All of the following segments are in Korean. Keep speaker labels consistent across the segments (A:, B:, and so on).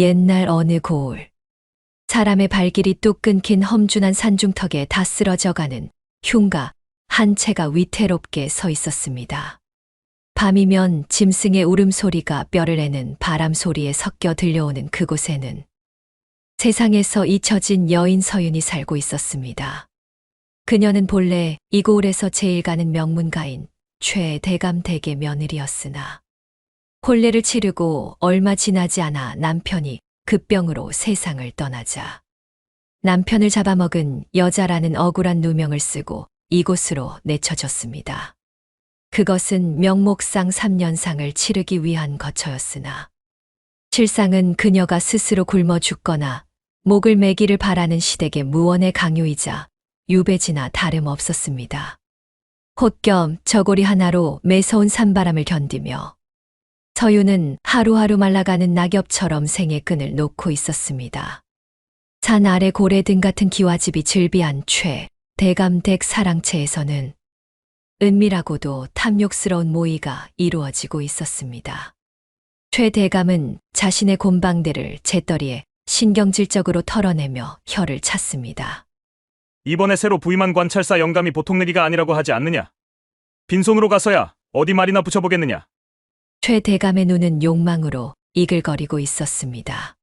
A: 옛날 어느 고을. 사람의 발길이 뚝 끊긴 험준한 산중턱에 다 쓰러져가는 흉가 한 채가 위태롭게 서 있었습니다. 밤이면 짐승의 울음소리가 뼈를 애는 바람 소리에 섞여 들려오는 그곳에는 세상에서 잊혀진 여인 서윤이 살고 있었습니다. 그녀는 본래 이 고을에서 제일 가는 명문가인 최대감 댁의 며느리였으나 혼례를 치르고 얼마 지나지 않아 남편이 급병으로 세상을 떠나자 남편을 잡아먹은 여자라는 억울한 누명을 쓰고 이곳으로 내쳐졌습니다. 그것은 명목상 3년상을 치르기 위한 거처였으나 실상은 그녀가 스스로 굶어 죽거나 목을 매기를 바라는 시댁의 무언의 강요이자 유배지나 다름없었습니다. 콧겸 저고리 하나로 매서운 산바람을 견디며 서윤은 하루하루 말라가는 낙엽처럼 생의 끈을 놓고 있었습니다. 산 아래 고래등 같은 기와집이 즐비한 최대감댁 사랑채에서는 은밀하고도 탐욕스러운 모의가 이루어지고 있었습니다. 최대감은 자신의 곰방대를 재떨이에 신경질적으로 털어내며 혀를 찼습니다.
B: 이번에 새로 부임한 관찰사 영감이 보통 내기가 아니라고 하지 않느냐? 빈손으로 가서야 어디 말이나 붙여보겠느냐?
A: 최대감의 눈은 욕망으로 이글거리고 있었습니다.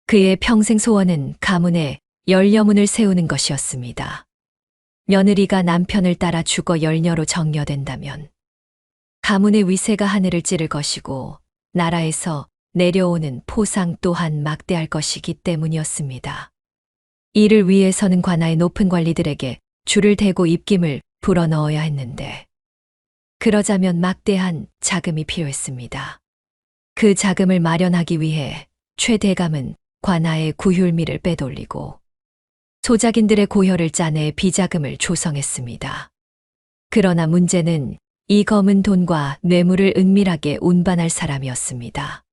A: 그의 평생 소원은 가문에 열여문을 세우는 것이었습니다. 며느리가 남편을 따라 죽어 열녀로 정려된다면 가문의 위세가 하늘을 찌를 것이고 나라에서 내려오는 포상 또한 막대할 것이기 때문이었습니다. 이를 위해서는 관아의 높은 관리들에게 줄을 대고 입김을 불어넣어야 했는데 그러자면 막대한 자금이 필요했습니다. 그 자금을 마련하기 위해 최대감은 관아의 구휼미를 빼돌리고 소작인들의 고혈을 짜내 비자금을 조성했습니다. 그러나 문제는 이 검은 돈과 뇌물을 은밀하게 운반할 사람이었습니다.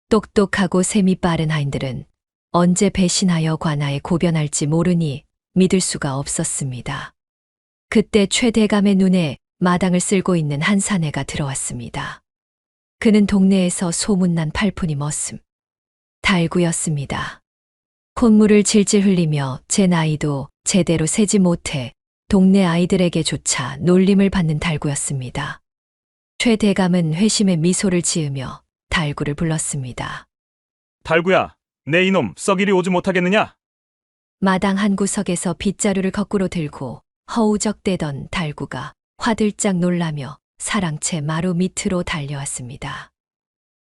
A: 똑똑하고 셈이 빠른 하인들은 언제 배신하여 관아에 고변할지 모르니 믿을 수가 없었습니다. 그때 최대감의 눈에 마당을 쓸고 있는 한 사내가 들어왔습니다. 그는 동네에서 소문난 팔푼이 머슴 달구였습니다. 콧물을 질질 흘리며 제 나이도 제대로 세지 못해 동네 아이들에게조차 놀림을 받는 달구였습니다. 최대감은 회심의 미소를 지으며 달구를 불렀습니다.
B: 달구야, 내 이놈 썩이리 오지 못하겠느냐?
A: 마당 한 구석에서 빗자루를 거꾸로 들고 허우적대던 달구가 화들짝 놀라며 사랑채 마루 밑으로 달려왔습니다.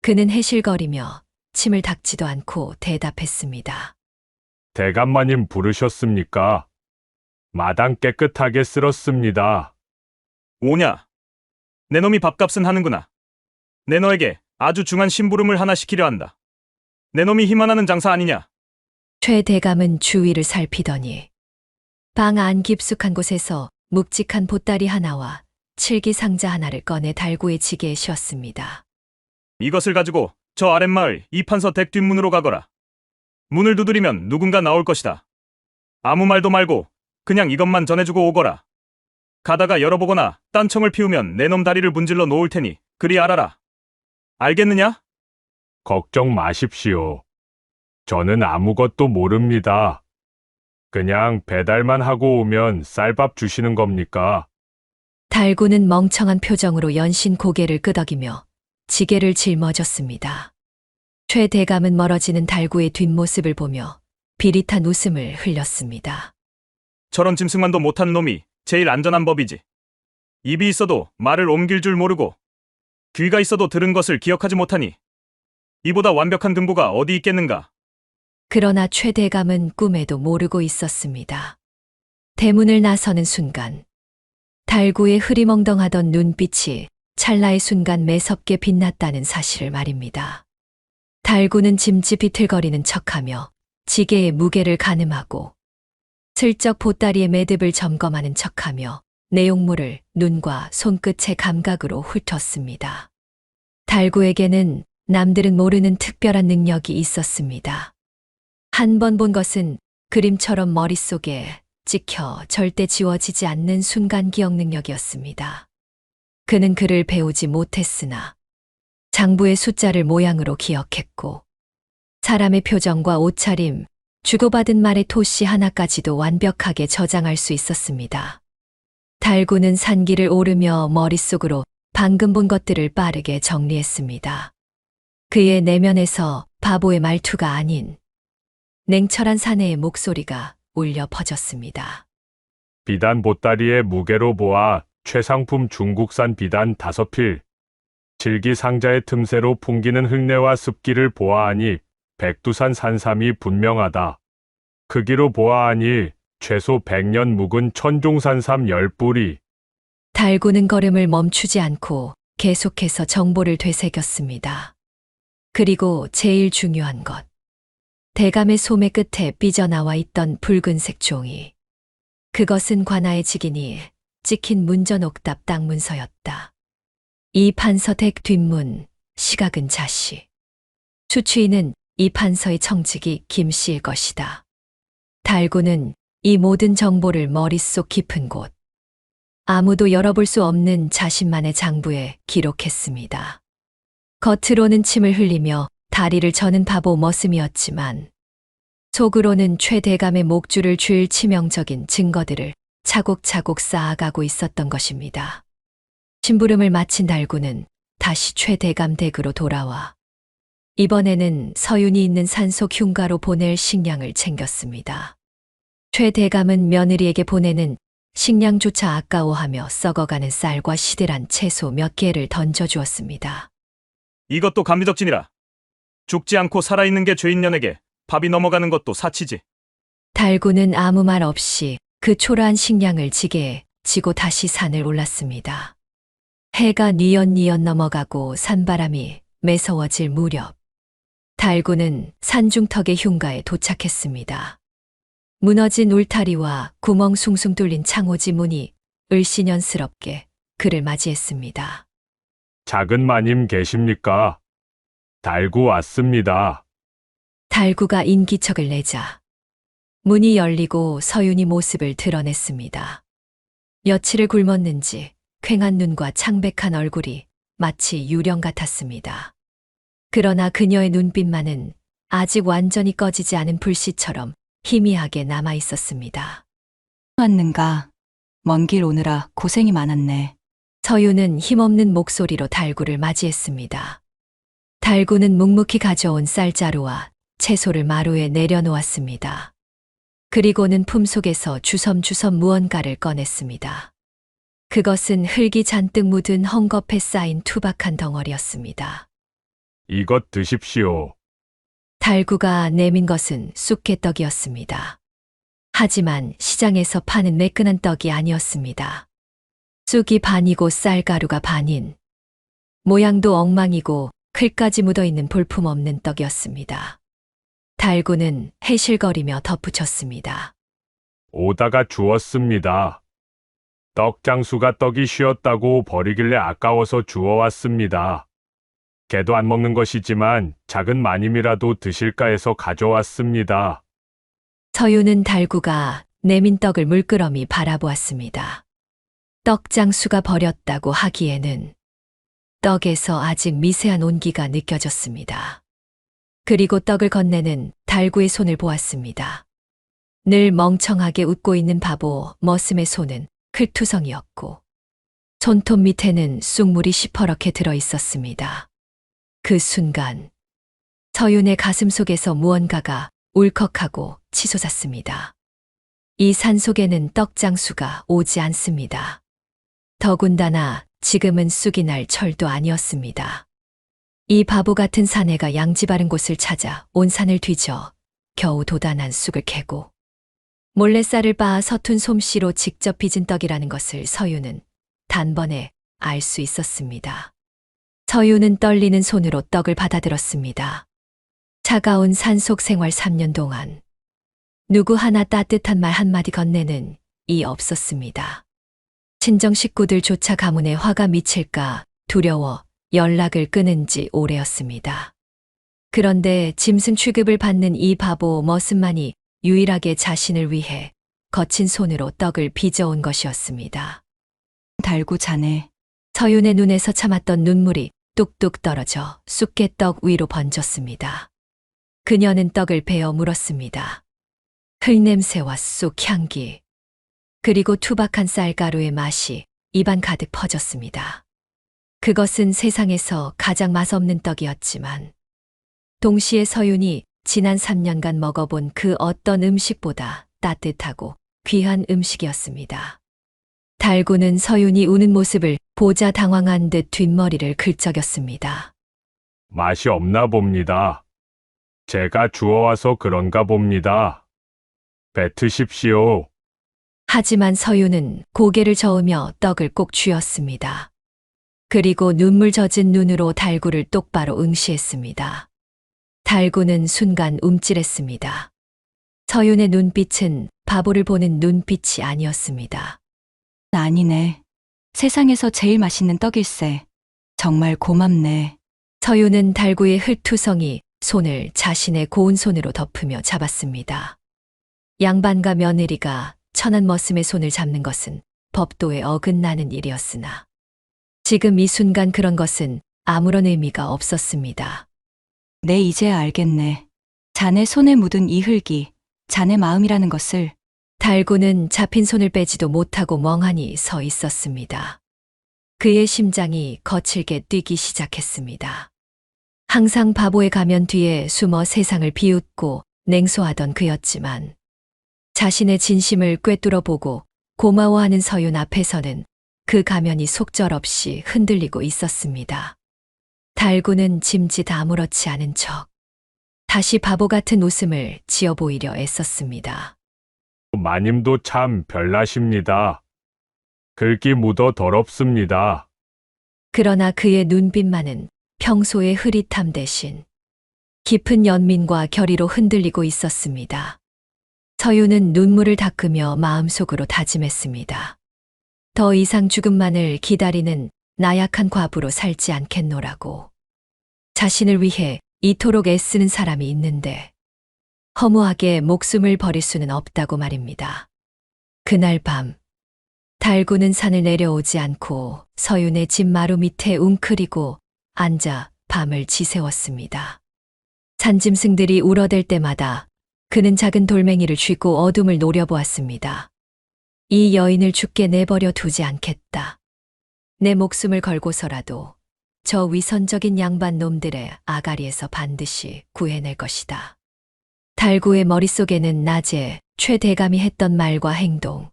A: 그는 해실거리며 침을 닦지도 않고 대답했습니다.
C: 대감마님 부르셨습니까? 마당 깨끗하게 쓸었습니다.
B: 오냐? 내 놈이 밥값은 하는구나. 내 너에게 아주 중한 심부름을 하나 시키려 한다. 내 놈이 힘하나는 장사 아니냐?
A: 최대감은 주위를 살피더니 방 안 깊숙한 곳에서 묵직한 보따리 하나와 칠기 상자 하나를 꺼내 달구의 지게에 씌웠습니다.
B: 이것을 가지고 저 아랫마을 이판서 댁 뒷문으로 가거라. 문을 두드리면 누군가 나올 것이다. 아무 말도 말고 그냥 이것만 전해주고 오거라. 가다가 열어보거나 딴청을 피우면 내 놈 다리를 문질러 놓을 테니 그리 알아라. 알겠느냐?
C: 걱정 마십시오. 저는 아무것도 모릅니다. 그냥 배달만 하고 오면 쌀밥 주시는 겁니까?
A: 달구는 멍청한 표정으로 연신 고개를 끄덕이며 지게를 짊어졌습니다. 최대감은 멀어지는 달구의 뒷모습을 보며 비릿한 웃음을 흘렸습니다.
B: 저런 짐승만도 못한 놈이 제일 안전한 법이지. 입이 있어도 말을 옮길 줄 모르고 귀가 있어도 들은 것을 기억하지 못하니 이보다 완벽한 등보가 어디 있겠는가.
A: 그러나 최대감은 꿈에도 모르고 있었습니다. 대문을 나서는 순간 달구의 흐리멍덩하던 눈빛이 찰나의 순간 매섭게 빛났다는 사실을 말입니다. 달구는 짐짓 비틀거리는 척하며 지게의 무게를 가늠하고 슬쩍 보따리의 매듭을 점검하는 척하며 내용물을 눈과 손끝의 감각으로 훑었습니다. 달구에게는 남들은 모르는 특별한 능력이 있었습니다. 한 번 본 것은 그림처럼 머릿속에 찍혀 절대 지워지지 않는 순간 기억 능력이었습니다. 그는 글을 배우지 못했으나 장부의 숫자를 모양으로 기억했고 사람의 표정과 옷차림, 주고받은 말의 토시 하나까지도 완벽하게 저장할 수 있었습니다. 달구는 산길을 오르며 머릿속으로 방금 본 것들을 빠르게 정리했습니다. 그의 내면에서 바보의 말투가 아닌 냉철한 사내의 목소리가 울려 퍼졌습니다.
C: 비단 보따리의 무게로 보아 최상품 중국산 비단 5필. 질기 상자의 틈새로 풍기는 흙내와 습기를 보아하니 백두산 산삼이 분명하다. 크기로 보아하니 최소 100년 묵은 천종산삼 10뿌리.
A: 달구는 걸음을 멈추지 않고 계속해서 정보를 되새겼습니다. 그리고 제일 중요한 것. 대감의 소매 끝에 삐져나와 있던 붉은색 종이. 그것은 관아의 직인이 찍힌 문전옥답 땅문서였다. 이 판서 댁 뒷문, 시각은 자씨. 수취인은 이 판서의 청직이 김씨일 것이다. 달구는 이 모든 정보를 머릿속 깊은 곳, 아무도 열어볼 수 없는 자신만의 장부에 기록했습니다. 겉으로는 침을 흘리며 다리를 저는 바보 머슴이었지만 속으로는 최대감의 목줄을 쥘 치명적인 증거들을 차곡차곡 쌓아가고 있었던 것입니다. 심부름을 마친 달구는 다시 최대감 댁으로 돌아와 이번에는 서윤이 있는 산속 흉가로 보낼 식량을 챙겼습니다. 최대감은 며느리에게 보내는 식량조차 아까워하며 썩어가는 쌀과 시들한 채소 몇 개를 던져주었습니다.
B: 이것도 감리적진이라. 죽지 않고 살아있는 게 죄인년에게 밥이 넘어가는 것도 사치지.
A: 달구는 아무 말 없이 그 초라한 식량을 지게에 지고 다시 산을 올랐습니다. 해가 뉘엿뉘엿 넘어가고 산바람이 매서워질 무렵 달구는 산중턱의 흉가에 도착했습니다. 무너진 울타리와 구멍 숭숭 뚫린 창호지 문이 을씨년스럽게 그를 맞이했습니다.
C: 작은 마님 계십니까? 달구 왔습니다.
A: 달구가 인기척을 내자 문이 열리고 서윤이 모습을 드러냈습니다. 며칠을 굶었는지 퀭한 눈과 창백한 얼굴이 마치 유령 같았습니다. 그러나 그녀의 눈빛만은 아직 완전히 꺼지지 않은 불씨처럼 희미하게 남아 있었습니다.
D: 왔는가? 먼 길 오느라 고생이 많았네.
A: 서윤은 힘없는 목소리로 달구를 맞이했습니다. 달구는 묵묵히 가져온 쌀자루와 채소를 마루에 내려놓았습니다. 그리고는 품속에서 주섬주섬 무언가를 꺼냈습니다. 그것은 흙이 잔뜩 묻은 헝겊에 쌓인 투박한 덩어리였습니다.
C: 이것 드십시오.
A: 달구가 내민 것은 쑥개떡이었습니다. 하지만 시장에서 파는 매끈한 떡이 아니었습니다. 쑥이 반이고 쌀가루가 반인, 모양도 엉망이고 클까지 묻어있는 볼품없는 떡이었습니다. 달구는 해실거리며 덧붙였습니다.
C: 오다가 주었습니다. 떡장수가 떡이 쉬었다고 버리길래 아까워서 주워왔습니다. 개도 안 먹는 것이지만 작은 마님이라도 드실까 해서 가져왔습니다.
A: 서윤은 달구가 내민 떡을 물끄러미 바라보았습니다. 떡장수가 버렸다고 하기에는 떡에서 아직 미세한 온기가 느껴졌습니다. 그리고 떡을 건네는 달구의 손을 보았습니다. 늘 멍청하게 웃고 있는 바보 머슴의 손은 클투성이었고 손톱 밑에는 쑥물이 시퍼렇게 들어 있었습니다. 그 순간 서윤의 가슴 속에서 무언가가 울컥하고 치솟았습니다. 이 산속에는 떡장수가 오지 않습니다. 더군다나 지금은 쑥이 날 철도 아니었습니다. 이 바보 같은 사내가 양지 바른 곳을 찾아 온 산을 뒤져 겨우 도단한 쑥을 캐고 몰래 쌀을 빻아 서툰 솜씨로 직접 빚은 떡이라는 것을 서윤은 단번에 알 수 있었습니다. 서윤은 떨리는 손으로 떡을 받아들었습니다. 차가운 산속 생활 3년 동안 누구 하나 따뜻한 말 한마디 건네는 이 없었습니다. 친정 식구들조차 가문에 화가 미칠까 두려워 연락을 끊은 지 오래였습니다. 그런데 짐승 취급을 받는 이 바보 머슴만이 유일하게 자신을 위해 거친 손으로 떡을 빚어온 것이었습니다.
D: 달구 자네.
A: 서윤의 눈에서 참았던 눈물이 뚝뚝 떨어져 쑥개떡 위로 번졌습니다. 그녀는 떡을 베어 물었습니다. 흙냄새와 쑥 향기, 그리고 투박한 쌀가루의 맛이 입안 가득 퍼졌습니다. 그것은 세상에서 가장 맛없는 떡이었지만 동시에 서윤이 지난 3년간 먹어본 그 어떤 음식보다 따뜻하고 귀한 음식이었습니다. 달구는 서윤이 우는 모습을 보자 당황한 듯 뒷머리를 긁적였습니다.
C: 맛이 없나 봅니다. 제가 주워와서 그런가 봅니다. 뱉으십시오.
A: 하지만 서윤은 고개를 저으며 떡을 꼭 쥐었습니다. 그리고 눈물 젖은 눈으로 달구를 똑바로 응시했습니다. 달구는 순간 움찔했습니다. 서윤의 눈빛은 바보를 보는 눈빛이 아니었습니다.
D: 아니네. 세상에서 제일 맛있는 떡일세. 정말 고맙네.
A: 서윤은 달구의 흙투성이 손을 자신의 고운 손으로 덮으며 잡았습니다. 양반과 며느리가 천한 머슴의 손을 잡는 것은 법도에 어긋나는 일이었으나 지금 이 순간 그런 것은 아무런 의미가 없었습니다.
D: 내 이제야 알겠네. 자네 손에 묻은 이 흙이 자네 마음이라는 것을.
A: 달구는 잡힌 손을 빼지도 못하고 멍하니 서 있었습니다. 그의 심장이 거칠게 뛰기 시작했습니다. 항상 바보의 가면 뒤에 숨어 세상을 비웃고 냉소하던 그였지만 자신의 진심을 꿰뚫어 보고 고마워하는 서윤 앞에서는 그 가면이 속절없이 흔들리고 있었습니다. 달구는 짐짓 아무렇지 않은 척 다시 바보 같은 웃음을 지어 보이려 애썼습니다.
C: 마님도 참 별나십니다. 글기 묻어 더럽습니다.
A: 그러나 그의 눈빛만은 평소의 흐릿함 대신 깊은 연민과 결의로 흔들리고 있었습니다. 서윤은 눈물을 닦으며 마음속으로 다짐했습니다. 더 이상 죽음만을 기다리는 나약한 과부로 살지 않겠노라고. 자신을 위해 이토록 애쓰는 사람이 있는데 허무하게 목숨을 버릴 수는 없다고 말입니다. 그날 밤 달구는 산을 내려오지 않고 서윤의 집 마루 밑에 웅크리고 앉아 밤을 지새웠습니다. 산짐승들이 울어댈 때마다 그는 작은 돌멩이를 쥐고 어둠을 노려보았습니다. 이 여인을 죽게 내버려 두지 않겠다. 내 목숨을 걸고서라도 저 위선적인 양반 놈들의 아가리에서 반드시 구해낼 것이다. 달구의 머릿속에는 낮에 최 대감이 했던 말과 행동,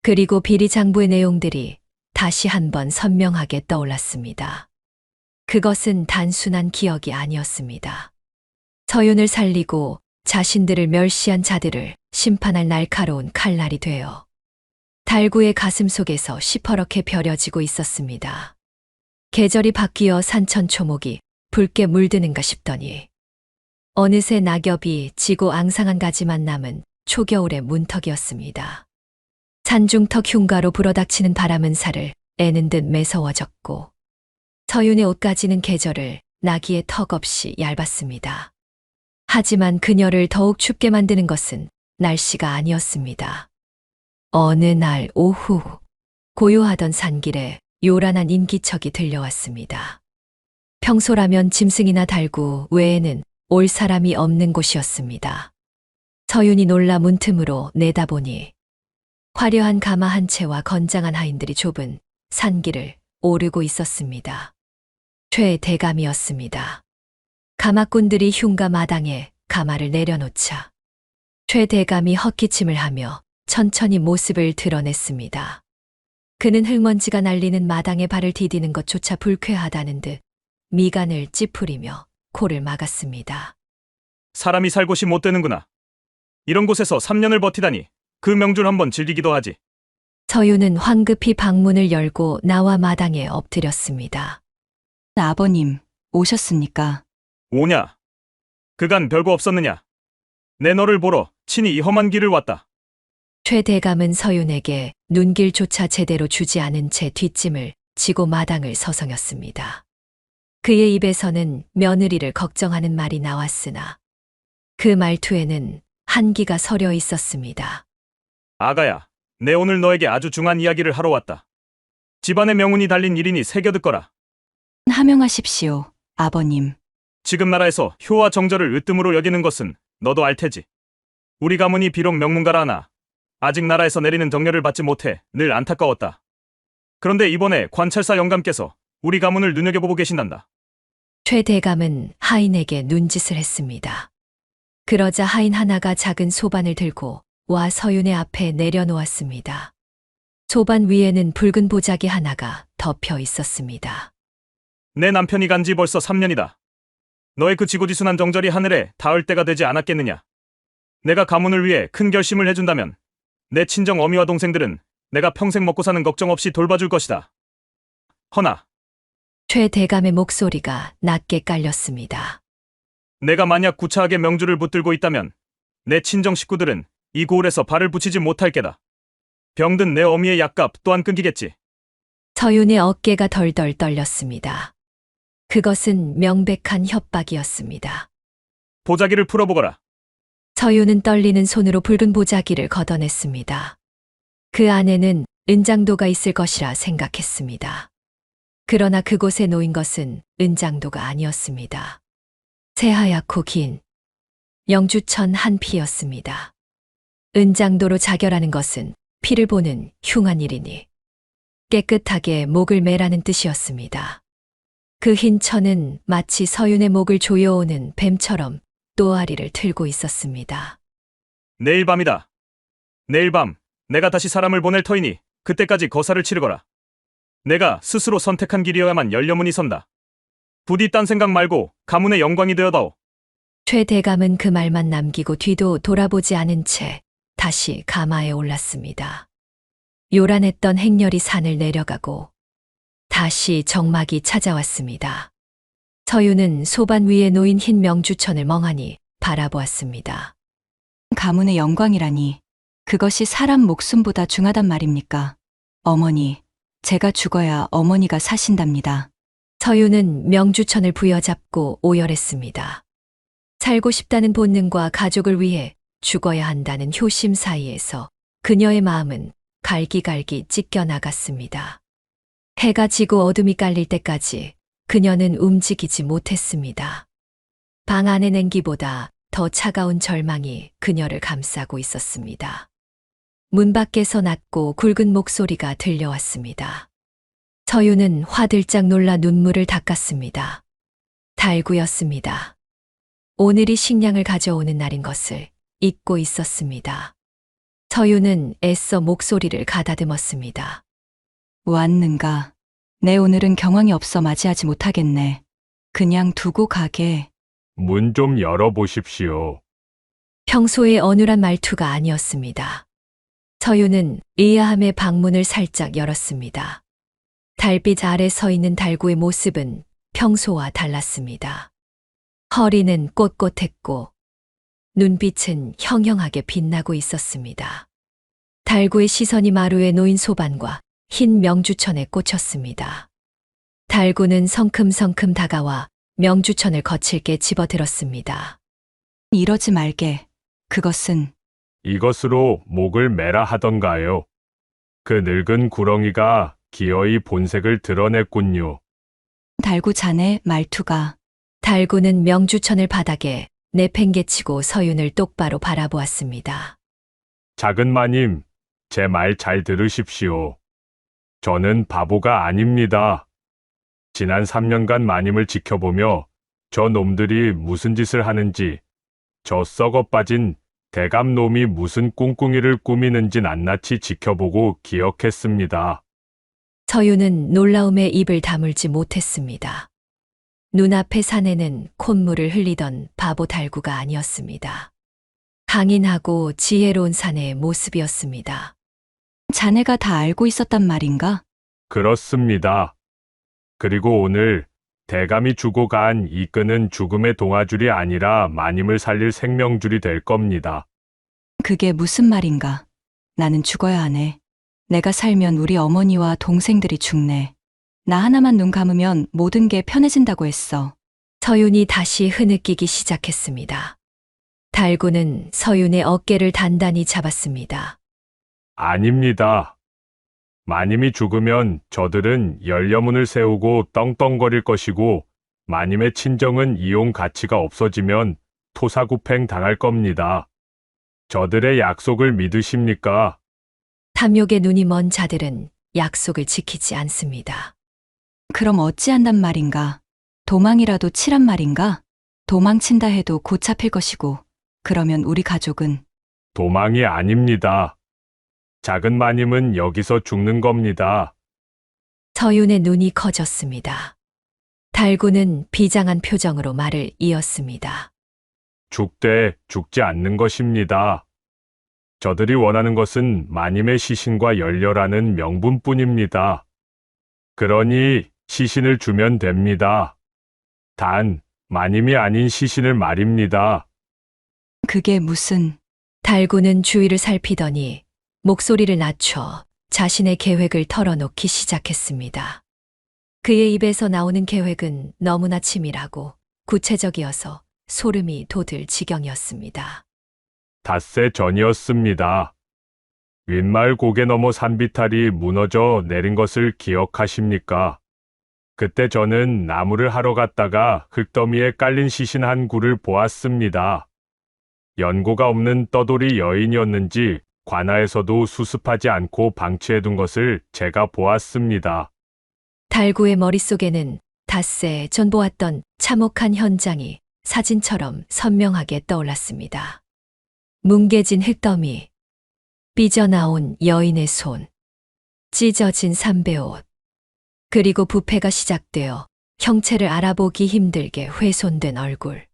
A: 그리고 비리 장부의 내용들이 다시 한번 선명하게 떠올랐습니다. 그것은 단순한 기억이 아니었습니다. 서윤을 살리고 자신들을 멸시한 자들을 심판할 날카로운 칼날이 되어 달구의 가슴 속에서 시퍼렇게 벼려지고 있었습니다. 계절이 바뀌어 산천초목이 붉게 물드는가 싶더니 어느새 낙엽이 지고 앙상한 가지만 남은 초겨울의 문턱이었습니다. 산중턱 흉가로 불어닥치는 바람은 살을 애는 듯 매서워졌고 서윤의 옷가지는 계절을 나기의 턱없이 얇았습니다. 하지만 그녀를 더욱 춥게 만드는 것은 날씨가 아니었습니다. 어느 날 오후 고요하던 산길에 요란한 인기척이 들려왔습니다. 평소라면 짐승이나 달구 외에는 올 사람이 없는 곳이었습니다. 서윤이 놀라 문틈으로 내다보니 화려한 가마 한 채와 건장한 하인들이 좁은 산길을 오르고 있었습니다. 최 대감이었습니다. 가마꾼들이 흉가 마당에 가마를 내려놓자 최 대감이 헛기침을 하며 천천히 모습을 드러냈습니다. 그는 흙먼지가 날리는 마당에 발을 디디는 것조차 불쾌하다는 듯 미간을 찌푸리며 코를 막았습니다.
B: 사람이 살 곳이 못 되는구나. 이런 곳에서 3년을 버티다니 그 명줄 한번 즐기기도 하지.
A: 서윤은 황급히 방문을 열고 나와 마당에 엎드렸습니다.
D: 아버님, 오셨습니까?
B: 오냐? 그간 별거 없었느냐? 내 너를 보러 친히 이 험한 길을 왔다.
A: 최 대감은 서윤에게 눈길조차 제대로 주지 않은 채 뒷짐을 지고 마당을 서성였습니다. 그의 입에서는 며느리를 걱정하는 말이 나왔으나 그 말투에는 한기가 서려 있었습니다.
B: 아가야, 내 오늘 너에게 아주 중한 이야기를 하러 왔다. 집안의 명운이 달린 일이니 새겨 듣거라.
D: 하명하십시오, 아버님.
B: 지금 나라에서 효와 정절을 으뜸으로 여기는 것은 너도 알 테지. 우리 가문이 비록 명문가라 하나 아직 나라에서 내리는 덕렬을 받지 못해 늘 안타까웠다. 그런데 이번에 관찰사 영감께서 우리 가문을 눈여겨보고 계신단다.
A: 최 대감은 하인에게 눈짓을 했습니다. 그러자 하인 하나가 작은 소반을 들고 와 서윤의 앞에 내려놓았습니다. 소반 위에는 붉은 보자기 하나가 덮여 있었습니다.
B: 내 남편이 간 지 벌써 3년이다. 너의 그 지고지순한 정절이 하늘에 닿을 때가 되지 않았겠느냐. 내가 가문을 위해 큰 결심을 해준다면 내 친정 어미와 동생들은 내가 평생 먹고 사는 걱정 없이 돌봐줄 것이다. 허나
A: 최 대감의 목소리가 낮게 깔렸습니다.
B: 내가 만약 구차하게 명주를 붙들고 있다면 내 친정 식구들은 이 고을에서 발을 붙이지 못할 게다. 병든 내 어미의 약값 또한 끊기겠지.
A: 서윤의 어깨가 덜덜 떨렸습니다. 그것은 명백한 협박이었습니다.
B: 보자기를 풀어보거라.
A: 서윤은 떨리는 손으로 붉은 보자기를 걷어냈습니다. 그 안에는 은장도가 있을 것이라 생각했습니다. 그러나 그곳에 놓인 것은 은장도가 아니었습니다. 새하얗고 긴 영주천 한 피였습니다. 은장도로 자결하는 것은 피를 보는 흉한 일이니 깨끗하게 목을 매라는 뜻이었습니다. 그 흰 천은 마치 서윤의 목을 조여오는 뱀처럼 또아리를 틀고 있었습니다.
B: 내일 밤이다. 내일 밤 내가 다시 사람을 보낼 터이니 그때까지 거사를 치르거라. 내가 스스로 선택한 길이어야만 열려문이 선다. 부디 딴 생각 말고 가문의 영광이 되어다오.
A: 최 대감은 그 말만 남기고 뒤도 돌아보지 않은 채 다시 가마에 올랐습니다. 요란했던 행렬이 산을 내려가고 다시 정막이 찾아왔습니다. 서윤은 소반 위에 놓인 흰 명주천을 멍하니 바라보았습니다.
D: 가문의 영광이라니 그것이 사람 목숨보다 중하단 말입니까? 어머니, 제가 죽어야 어머니가 사신답니다.
A: 서윤은 명주천을 부여잡고 오열했습니다. 살고 싶다는 본능과 가족을 위해 죽어야 한다는 효심 사이에서 그녀의 마음은 갈기갈기 찢겨나갔습니다. 해가 지고 어둠이 깔릴 때까지 그녀는 움직이지 못했습니다. 방 안의 냉기보다 더 차가운 절망이 그녀를 감싸고 있었습니다. 문 밖에서 낮고 굵은 목소리가 들려왔습니다. 서윤은 화들짝 놀라 눈물을 닦았습니다. 달구였습니다. 오늘이 식량을 가져오는 날인 것을 잊고 있었습니다. 서윤은 애써 목소리를 가다듬었습니다.
D: 왔는가? 내 오늘은 경황이 없어 맞이하지 못하겠네. 그냥 두고 가게.
C: 문 좀 열어보십시오.
A: 평소의 어눌한 말투가 아니었습니다. 서윤은 의아함에 방문을 살짝 열었습니다. 달빛 아래 서 있는 달구의 모습은 평소와 달랐습니다. 허리는 꼿꼿했고 눈빛은 형형하게 빛나고 있었습니다. 달구의 시선이 마루에 놓인 소반과 흰 명주천에 꽂혔습니다. 달구는 성큼성큼 다가와 명주천을 거칠게 집어들었습니다.
D: 이러지 말게. 그것은
C: 이것으로 목을 매라 하던가요. 그 늙은 구렁이가 기어이 본색을 드러냈군요.
D: 달구 자네 말투가
A: 달구는 명주천을 바닥에 내팽개치고 서윤을 똑바로 바라보았습니다.
C: 작은 마님, 제 말 잘 들으십시오. 저는 바보가 아닙니다. 지난 3년간 마님을 지켜보며 저 놈들이 무슨 짓을 하는지, 저 썩어 빠진 대감 놈이 무슨 꿍꿍이를 꾸미는지 낱낱이 지켜보고 기억했습니다.
A: 서윤은 놀라움에 입을 다물지 못했습니다. 눈앞의 산에는 콧물을 흘리던 바보 달구가 아니었습니다. 강인하고 지혜로운 사내의 모습이었습니다.
D: 자네가 다 알고 있었단 말인가?
C: 그렇습니다. 그리고 오늘 대감이 주고 간 이 끈은 죽음의 동아줄이 아니라 마님을 살릴 생명줄이 될 겁니다.
D: 그게 무슨 말인가? 나는 죽어야 하네. 내가 살면 우리 어머니와 동생들이 죽네. 나 하나만 눈 감으면 모든 게 편해진다고 했어.
A: 서윤이 다시 흐느끼기 시작했습니다. 달구는 서윤의 어깨를 단단히 잡았습니다.
C: 아닙니다. 마님이 죽으면 저들은 열려문을 세우고 떵떵거릴 것이고 마님의 친정은 이용 가치가 없어지면 토사구팽 당할 겁니다. 저들의 약속을 믿으십니까?
A: 탐욕에 눈이 먼 자들은 약속을 지키지 않습니다.
D: 그럼 어찌한단 말인가? 도망이라도 치란 말인가? 도망친다 해도 곧 잡힐 것이고, 그러면 우리 가족은
C: 도망이 아닙니다. 작은 마님은 여기서 죽는 겁니다.
A: 서윤의 눈이 커졌습니다. 달구는 비장한 표정으로 말을 이었습니다.
C: 죽되 죽지 않는 것입니다. 저들이 원하는 것은 마님의 시신과 열렬하는 명분뿐입니다. 그러니 시신을 주면 됩니다. 단, 마님이 아닌 시신을 말입니다.
D: 그게 무슨
A: 달구는 주위를 살피더니 목소리를 낮춰 자신의 계획을 털어놓기 시작했습니다. 그의 입에서 나오는 계획은 너무나 치밀하고 구체적이어서 소름이 돋을 지경이었습니다.
C: 닷새 전이었습니다. 윗마을 고개 너머 산비탈이 무너져 내린 것을 기억하십니까? 그때 저는 나무를 하러 갔다가 흙더미에 깔린 시신 한 구를 보았습니다. 연고가 없는 떠돌이 여인이었는지 관아에서도 수습하지 않고 방치해둔 것을 제가 보았습니다.
A: 달구의 머릿속에는 닷새 전 보았던 참혹한 현장이 사진처럼 선명하게 떠올랐습니다. 뭉개진 흙더미, 삐져나온 여인의 손, 찢어진 삼배옷, 그리고 부패가 시작되어 형체를 알아보기 힘들게 훼손된 얼굴.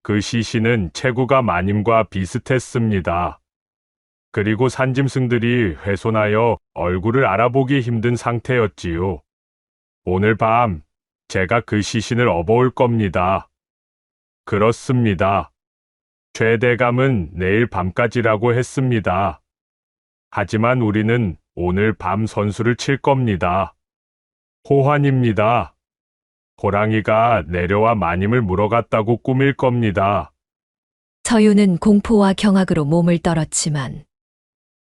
C: 그 시신은 체구가 마님과 비슷했습니다. 그리고 산짐승들이 훼손하여 얼굴을 알아보기 힘든 상태였지요. 오늘 밤 제가 그 시신을 업어올 겁니다. 그렇습니다. 최대감은 내일 밤까지라고 했습니다. 하지만 우리는 오늘 밤 선수를 칠 겁니다. 호환입니다. 호랑이가 내려와 마님을 물어갔다고 꾸밀 겁니다.
A: 서유는 공포와 경악으로 몸을 떨었지만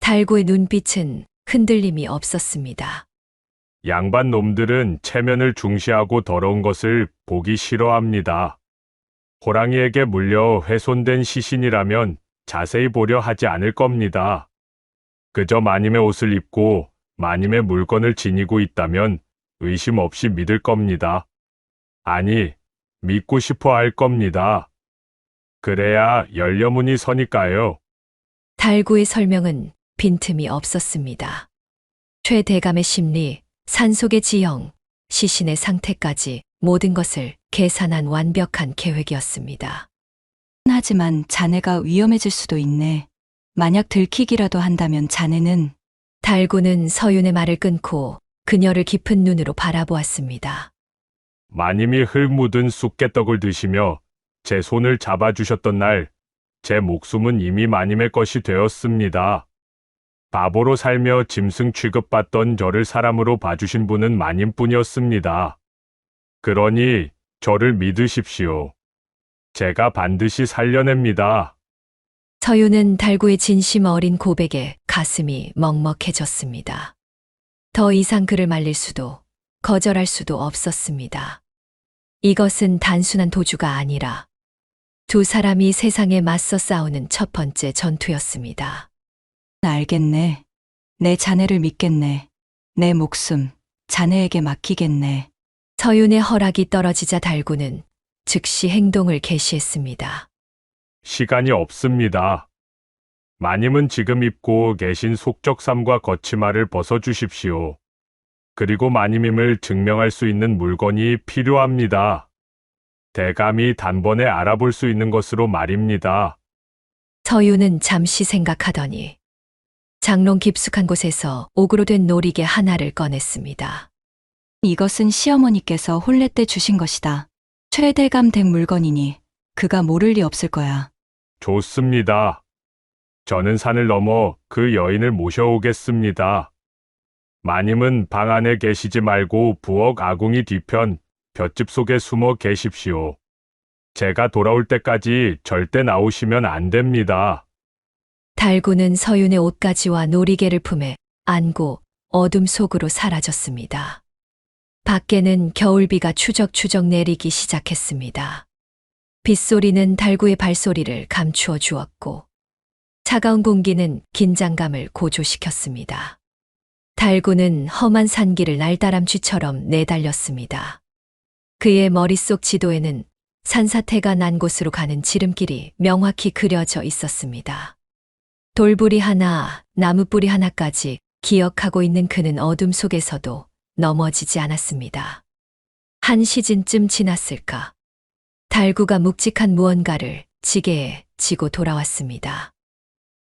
A: 달구의 눈빛은 흔들림이 없었습니다.
C: 양반 놈들은 체면을 중시하고 더러운 것을 보기 싫어합니다. 호랑이에게 물려 훼손된 시신이라면 자세히 보려 하지 않을 겁니다. 그저 마님의 옷을 입고 마님의 물건을 지니고 있다면 의심 없이 믿을 겁니다. 아니, 믿고 싶어 할 겁니다. 그래야 열려문이 서니까요.
A: 달구의 설명은 빈틈이 없었습니다. 최 대감의 심리, 산속의 지형, 시신의 상태까지 모든 것을 계산한 완벽한 계획이었습니다.
D: 하지만 자네가 위험해질 수도 있네. 만약 들키기라도 한다면 자네는
A: 달구는 서윤의 말을 끊고 그녀를 깊은 눈으로 바라보았습니다.
C: 마님이 흙 묻은 쑥개떡을 드시며 제 손을 잡아주셨던 날, 제 목숨은 이미 마님의 것이 되었습니다. 바보로 살며 짐승 취급받던 저를 사람으로 봐주신 분은 마님뿐이었습니다. 그러니 저를 믿으십시오. 제가 반드시 살려냅니다.
A: 서윤은 달구의 진심 어린 고백에 가슴이 먹먹해졌습니다. 더 이상 그를 말릴 수도 거절할 수도 없었습니다. 이것은 단순한 도주가 아니라 두 사람이 세상에 맞서 싸우는 첫 번째 전투였습니다.
D: 알겠네. 내 자네를 믿겠네. 내 목숨 자네에게 맡기겠네.
A: 서윤의 허락이 떨어지자 달구는 즉시 행동을 개시했습니다.
C: 시간이 없습니다. 마님은 지금 입고 계신 속적삼과 거치마를 벗어주십시오. 그리고 마님임을 증명할 수 있는 물건이 필요합니다. 대감이 단번에 알아볼 수 있는 것으로 말입니다.
A: 서윤은 잠시 생각하더니 장롱 깊숙한 곳에서 옥으로 된 놀이개 하나를 꺼냈습니다.
D: 이것은 시어머니께서 혼례 때 주신 것이다. 최대감 댁 물건이니 그가 모를 리 없을 거야.
C: 좋습니다. 저는 산을 넘어 그 여인을 모셔오겠습니다. 마님은 방 안에 계시지 말고 부엌 아궁이 뒤편 볏짚 속에 숨어 계십시오. 제가 돌아올 때까지 절대 나오시면 안 됩니다.
A: 달구는 서윤의 옷가지와 놀이개를 품에 안고 어둠 속으로 사라졌습니다. 밖에는 겨울비가 추적추적 내리기 시작했습니다. 빗소리는 달구의 발소리를 감추어 주었고, 차가운 공기는 긴장감을 고조시켰습니다. 달구는 험한 산길을 날다람 쥐처럼 내달렸습니다. 그의 머릿속 지도에는 산사태가 난 곳으로 가는 지름길이 명확히 그려져 있었습니다. 돌부리 하나, 나무뿌리 하나까지 기억하고 있는 그는 어둠 속에서도 넘어지지 않았습니다. 한 시즌쯤 지났을까? 달구가 묵직한 무언가를 지게에 지고 돌아왔습니다.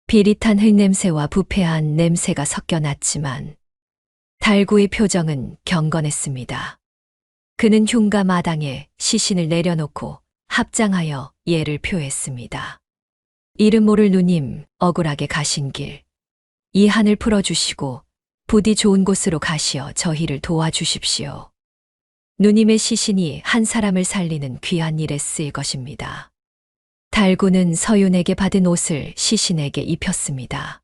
A: 비릿한 흙냄새와 부패한 냄새가 섞여 났지만 달구의 표정은 경건했습니다. 그는 흉가 마당에 시신을 내려놓고 합장하여 예를 표했습니다. 이름 모를 누님, 억울하게 가신 길, 이 한을 풀어주시고 부디 좋은 곳으로 가시어 저희를 도와주십시오. 누님의 시신이 한 사람을 살리는 귀한 일에 쓰일 것입니다. 달구는 서윤에게 받은 옷을 시신에게 입혔습니다.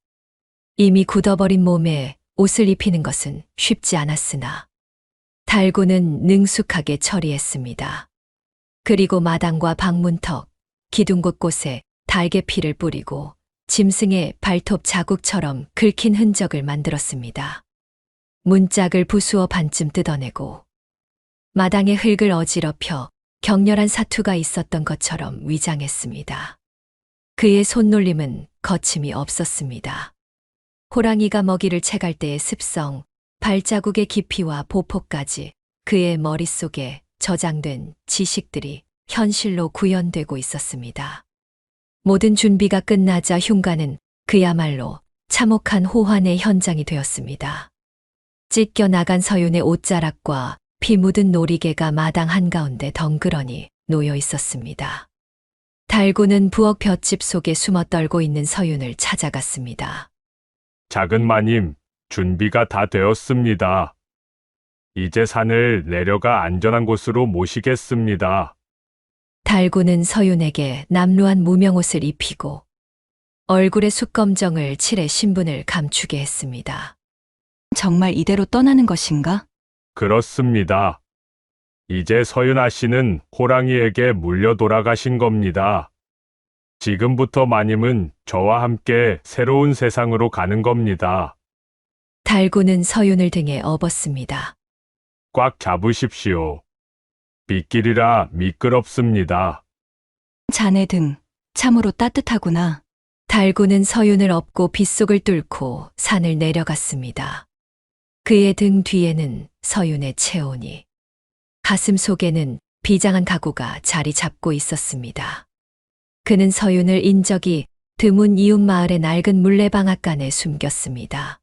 A: 이미 굳어버린 몸에 옷을 입히는 것은 쉽지 않았으나 달구는 능숙하게 처리했습니다. 그리고 마당과 방문턱, 기둥 곳곳에 달개피를 뿌리고 짐승의 발톱 자국처럼 긁힌 흔적을 만들었습니다. 문짝을 부수어 반쯤 뜯어내고 마당의 흙을 어지럽혀 격렬한 사투가 있었던 것처럼 위장했습니다. 그의 손놀림은 거침이 없었습니다. 호랑이가 먹이를 채갈 때의 습성, 발자국의 깊이와 보폭까지 그의 머릿속에 저장된 지식들이 현실로 구현되고 있었습니다. 모든 준비가 끝나자 흉가는 그야말로 참혹한 호환의 현장이 되었습니다. 찢겨 나간 서윤의 옷자락과 피 묻은 놀이개가 마당 한가운데 덩그러니 놓여 있었습니다. 달구는 부엌 볏짚 속에 숨어 떨고 있는 서윤을 찾아갔습니다.
C: 작은 마님, 준비가 다 되었습니다. 이제 산을 내려가 안전한 곳으로 모시겠습니다.
A: 달구는 서윤에게 남루한 무명옷을 입히고 얼굴에 숯검정을 칠해 신분을 감추게 했습니다.
D: 정말 이대로 떠나는 것인가?
C: 그렇습니다. 이제 서윤아 씨는 호랑이에게 물려 돌아가신 겁니다. 지금부터 마님은 저와 함께 새로운 세상으로 가는 겁니다.
A: 달구는 서윤을 등에 업었습니다.
C: 꽉 잡으십시오. 빗길이라 미끄럽습니다.
D: 자네 등 참으로 따뜻하구나.
A: 달구는 서윤을 업고 빗속을 뚫고 산을 내려갔습니다. 그의 등 뒤에는 서윤의 체온이, 가슴 속에는 비장한 각오가 자리 잡고 있었습니다. 그는 서윤을 인적이 드문 이웃 마을의 낡은 물레방앗간에 숨겼습니다.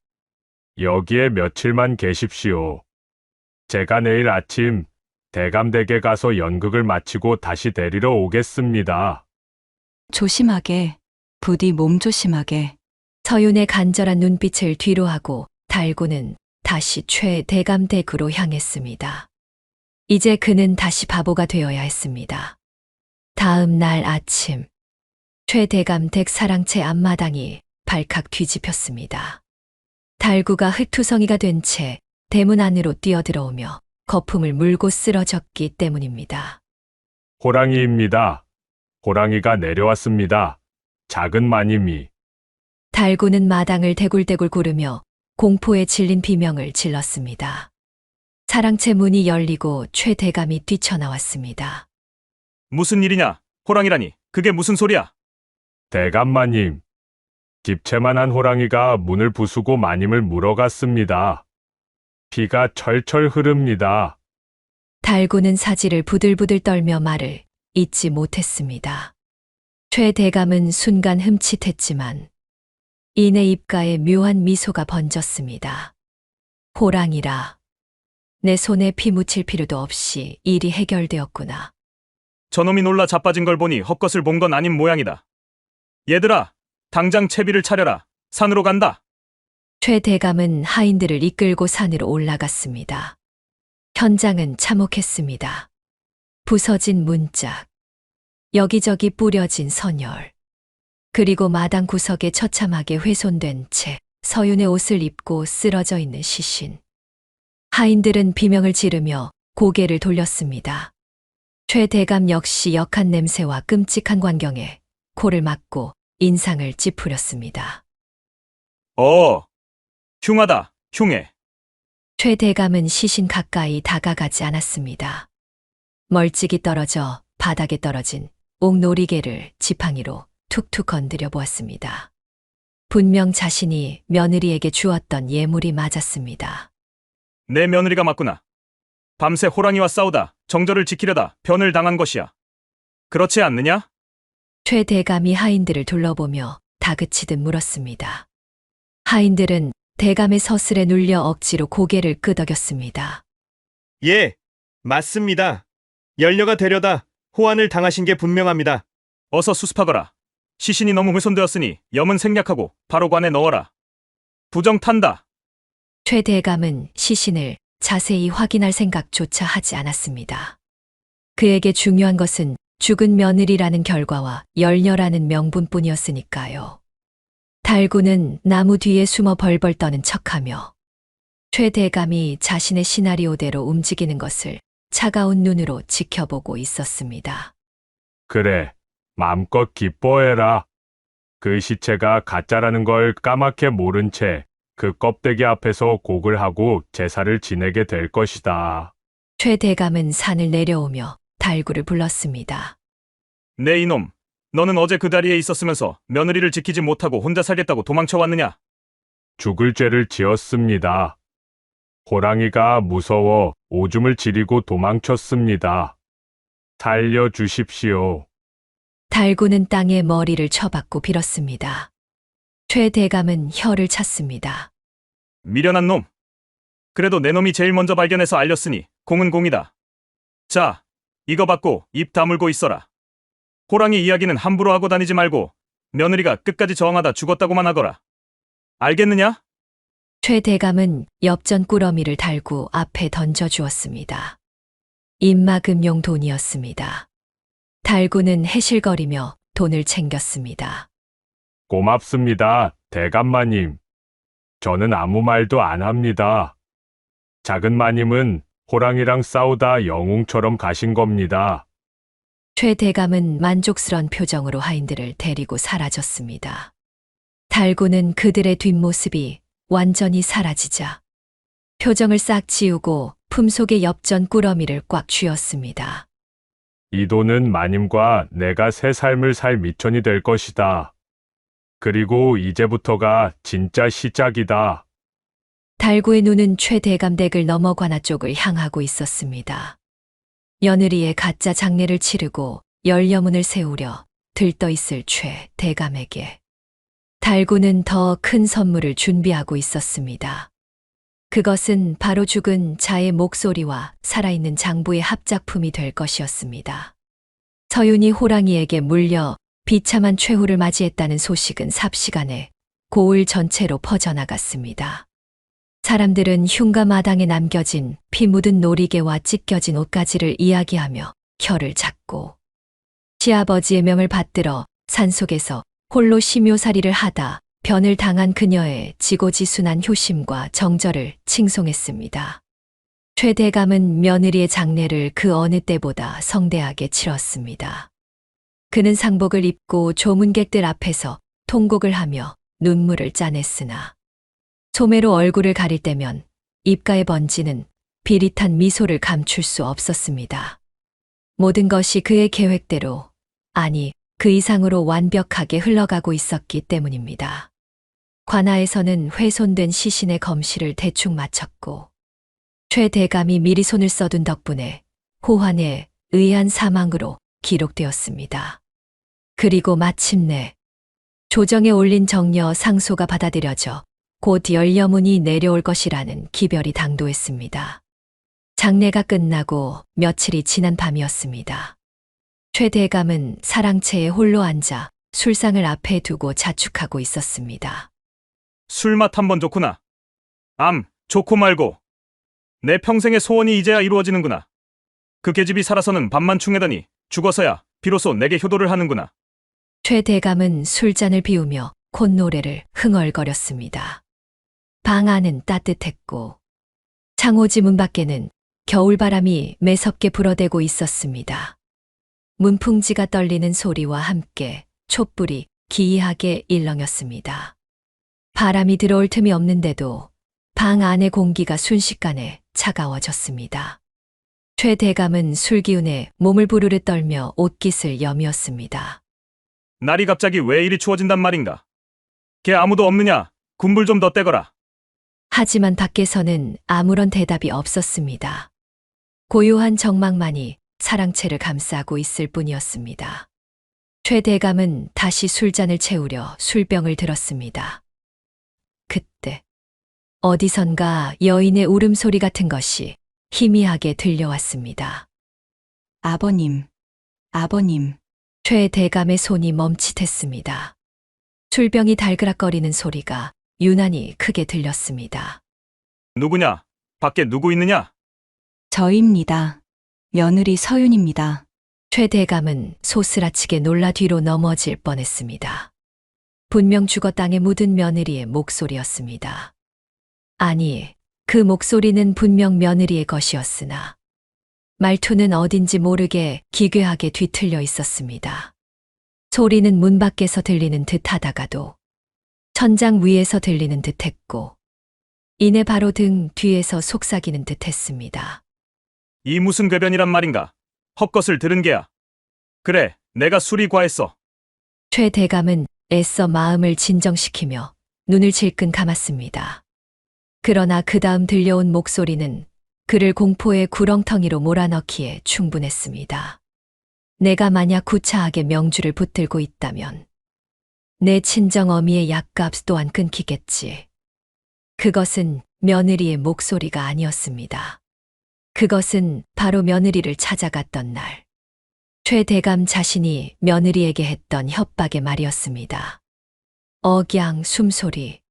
C: 여기에 며칠만 계십시오. 제가 내일 아침 대감댁에 가서 연극을 마치고 다시 데리러 오겠습니다.
D: 조심하게, 부디 몸 조심하게.
A: 서윤의 간절한 눈빛을 뒤로하고 달구는 다시 최 대감댁으로 향했습니다. 이제 그는 다시 바보가 되어야 했습니다. 다음 날 아침, 최 대감댁 사랑채 앞마당이 발칵 뒤집혔습니다. 달구가 흙투성이가 된 채 대문 안으로 뛰어들어오며 거품을 물고 쓰러졌기 때문입니다.
C: 호랑이입니다. 호랑이가 내려왔습니다. 작은 마님이.
A: 달구는 마당을 대굴대굴 구르며 공포에 질린 비명을 질렀습니다. 사랑채 문이 열리고 최 대감이 뛰쳐나왔습니다.
B: 무슨 일이냐? 호랑이라니. 그게 무슨 소리야?
C: 대감 마님. 집채만한 호랑이가 문을 부수고 마님을 물어갔습니다. 피가 철철 흐릅니다.
A: 달구는 사지를 부들부들 떨며 말을 잇지 못했습니다. 최 대감은 순간 흠칫했지만 이내 입가에 묘한 미소가 번졌습니다. 호랑이라. 내 손에 피 묻힐 필요도 없이 일이 해결되었구나.
B: 저놈이 놀라 자빠진 걸 보니 헛것을 본 건 아닌 모양이다. 얘들아, 당장 채비를 차려라. 산으로 간다.
A: 최 대감은 하인들을 이끌고 산으로 올라갔습니다. 현장은 참혹했습니다. 부서진 문짝, 여기저기 뿌려진 선열, 그리고 마당 구석에 처참하게 훼손된 채 서윤의 옷을 입고 쓰러져 있는 시신. 하인들은 비명을 지르며 고개를 돌렸습니다. 최 대감 역시 역한 냄새와 끔찍한 광경에 코를 막고 인상을 찌푸렸습니다.
B: 흉하다, 흉해.
A: 최 대감은 시신 가까이 다가가지 않았습니다. 멀찍이 떨어져 바닥에 떨어진 옥놀이개를 지팡이로 툭툭 건드려 보았습니다. 분명 자신이 며느리에게 주었던 예물이 맞았습니다.
B: 내 며느리가 맞구나. 밤새 호랑이와 싸우다 정절을 지키려다 변을 당한 것이야. 그렇지 않느냐?
A: 최 대감이 하인들을 둘러보며 다그치듯 물었습니다. 하인들은 대감의 서슬에 눌려 억지로 고개를 끄덕였습니다.
E: 예, 맞습니다. 열녀가 되려다 호환을 당하신 게 분명합니다.
B: 어서 수습하거라. 시신이 너무 훼손되었으니 염은 생략하고 바로 관에 넣어라. 부정 탄다.
A: 최 대감은 시신을 자세히 확인할 생각조차 하지 않았습니다. 그에게 중요한 것은 죽은 며느리라는 결과와 열녀라는 명분뿐이었으니까요. 달구는 나무 뒤에 숨어 벌벌 떠는 척하며 최 대감이 자신의 시나리오대로 움직이는 것을 차가운 눈으로 지켜보고 있었습니다.
C: 그래, 마음껏 기뻐해라. 그 시체가 가짜라는 걸 까맣게 모른 채 그 껍데기 앞에서 곡을 하고 제사를 지내게 될 것이다.
A: 최 대감은 산을 내려오며 달구를 불렀습니다.
B: 내 이놈, 너는 어제 그 자리에 있었으면서 며느리를 지키지 못하고 혼자 살겠다고 도망쳐 왔느냐?
C: 죽을 죄를 지었습니다. 호랑이가 무서워 오줌을 지리고 도망쳤습니다. 살려주십시오.
A: 달구는 땅에 머리를 쳐박고 빌었습니다. 최 대감은 혀를 찼습니다.
B: 미련한 놈. 그래도 내 놈이 제일 먼저 발견해서 알렸으니 공은 공이다. 자, 이거 받고 입 다물고 있어라. 호랑이 이야기는 함부로 하고 다니지 말고 며느리가 끝까지 저항하다 죽었다고만 하거라. 알겠느냐?
A: 최 대감은 엽전 꾸러미를 달고 앞에 던져주었습니다. 입막음용 돈이었습니다. 달구는 해실거리며 돈을 챙겼습니다.
C: 고맙습니다, 대감마님. 저는 아무 말도 안 합니다. 작은 마님은 호랑이랑 싸우다 영웅처럼 가신 겁니다.
A: 최 대감은 만족스런 표정으로 하인들을 데리고 사라졌습니다. 달구는 그들의 뒷모습이 완전히 사라지자 표정을 싹 지우고 품속의 엽전 꾸러미를 꽉 쥐었습니다.
C: 이 돈은 마님과 내가 새 삶을 살 미천이 될 것이다. 그리고 이제부터가 진짜 시작이다.
A: 달구의 눈은 최 대감 댁을 넘어 관아 쪽을 향하고 있었습니다. 며느리의 가짜 장례를 치르고 열려문을 세우려 들떠있을 최 대감에게 달구는 더 큰 선물을 준비하고 있었습니다. 그것은 바로 죽은 자의 목소리와 살아있는 장부의 합작품이 될 것이었습니다. 서윤이 호랑이에게 물려 비참한 최후를 맞이했다는 소식은 삽시간에 고을 전체로 퍼져나갔습니다. 사람들은 흉가 마당에 남겨진 피 묻은 놀이개와 찢겨진 옷가지를 이야기하며 혀를 찾고 시아버지의 명을 받들어 산속에서 홀로 심요살이를 하다 변을 당한 그녀의 지고지순한 효심과 정절을 칭송했습니다. 최 대감은 며느리의 장례를 그 어느 때보다 성대하게 치렀습니다. 그는 상복을 입고 조문객들 앞에서 통곡을 하며 눈물을 짜냈으나 소매로 얼굴을 가릴 때면 입가에 번지는 비릿한 미소를 감출 수 없었습니다. 모든 것이 그의 계획대로, 아니 그 이상으로 완벽하게 흘러가고 있었기 때문입니다. 관아에서는 훼손된 시신의 검시를 대충 마쳤고 최 대감이 미리 손을 써둔 덕분에 호환의 의한 사망으로 기록되었습니다. 그리고 마침내 조정에 올린 정려 상소가 받아들여져 곧 열려문이 내려올 것이라는 기별이 당도했습니다. 장례가 끝나고 며칠이 지난 밤이었습니다. 최 대감은 사랑채에 홀로 앉아 술상을 앞에 두고 자축하고 있었습니다.
B: 술맛 한번 좋구나. 좋고 말고. 내 평생의 소원이 이제야 이루어지는구나. 그 계집이 살아서는 밤만 충해다니 죽어서야 비로소 내게 효도를 하는구나.
A: 최 대감은 술잔을 비우며 콧노래를 흥얼거렸습니다. 방 안은 따뜻했고 창호지 문 밖에는 겨울바람이 매섭게 불어대고 있었습니다. 문풍지가 떨리는 소리와 함께 촛불이 기이하게 일렁였습니다. 바람이 들어올 틈이 없는데도 방 안의 공기가 순식간에 차가워졌습니다. 최 대감은 술기운에 몸을 부르르 떨며 옷깃을 여미었습니다.
B: 날이 갑자기 왜 이리 추워진단 말인가? 걔 아무도 없느냐? 군불 좀 더 떼거라.
A: 하지만 밖에서는 아무런 대답이 없었습니다. 고요한 정막만이 사랑채를 감싸고 있을 뿐이었습니다. 최 대감은 다시 술잔을 채우려 술병을 들었습니다. 그때 어디선가 여인의 울음소리 같은 것이 희미하게 들려왔습니다.
D: 아버님, 아버님.
A: 최 대감의 손이 멈칫했습니다. 술병이 달그락거리는 소리가 유난히 크게 들렸습니다.
B: 누구냐? 밖에 누구 있느냐?
D: 저입니다. 며느리 서윤입니다.
A: 최 대감은 소스라치게 놀라 뒤로 넘어질 뻔했습니다. 분명 죽어 땅에 묻은 며느리의 목소리였습니다. 아니, 그 목소리는 분명 며느리의 것이었으나 말투는 어딘지 모르게 기괴하게 뒤틀려 있었습니다. 소리는 문 밖에서 들리는 듯 하다가도 천장 위에서 들리는 듯 했고 이내 바로 등 뒤에서 속삭이는 듯 했습니다.
B: 이 무슨 궤변이란 말인가? 헛것을 들은 게야. 그래, 내가 술이 과했어.
A: 최 대감은 애써 마음을 진정시키며 눈을 질끈 감았습니다. 그러나 그 다음 들려온 목소리는 그를 공포의 구렁텅이로 몰아넣기에 충분했습니다. 내가 만약 구차하게 명주를 붙들고 있다면 내 친정 어미의 약값 또한 끊기겠지. 그것은 며느리의 목소리가 아니었습니다. 그것은 바로 며느리를 찾아갔던 날, 최 대감 자신이 며느리에게 했던 협박의 말이었습니다. 억양, 숨소리,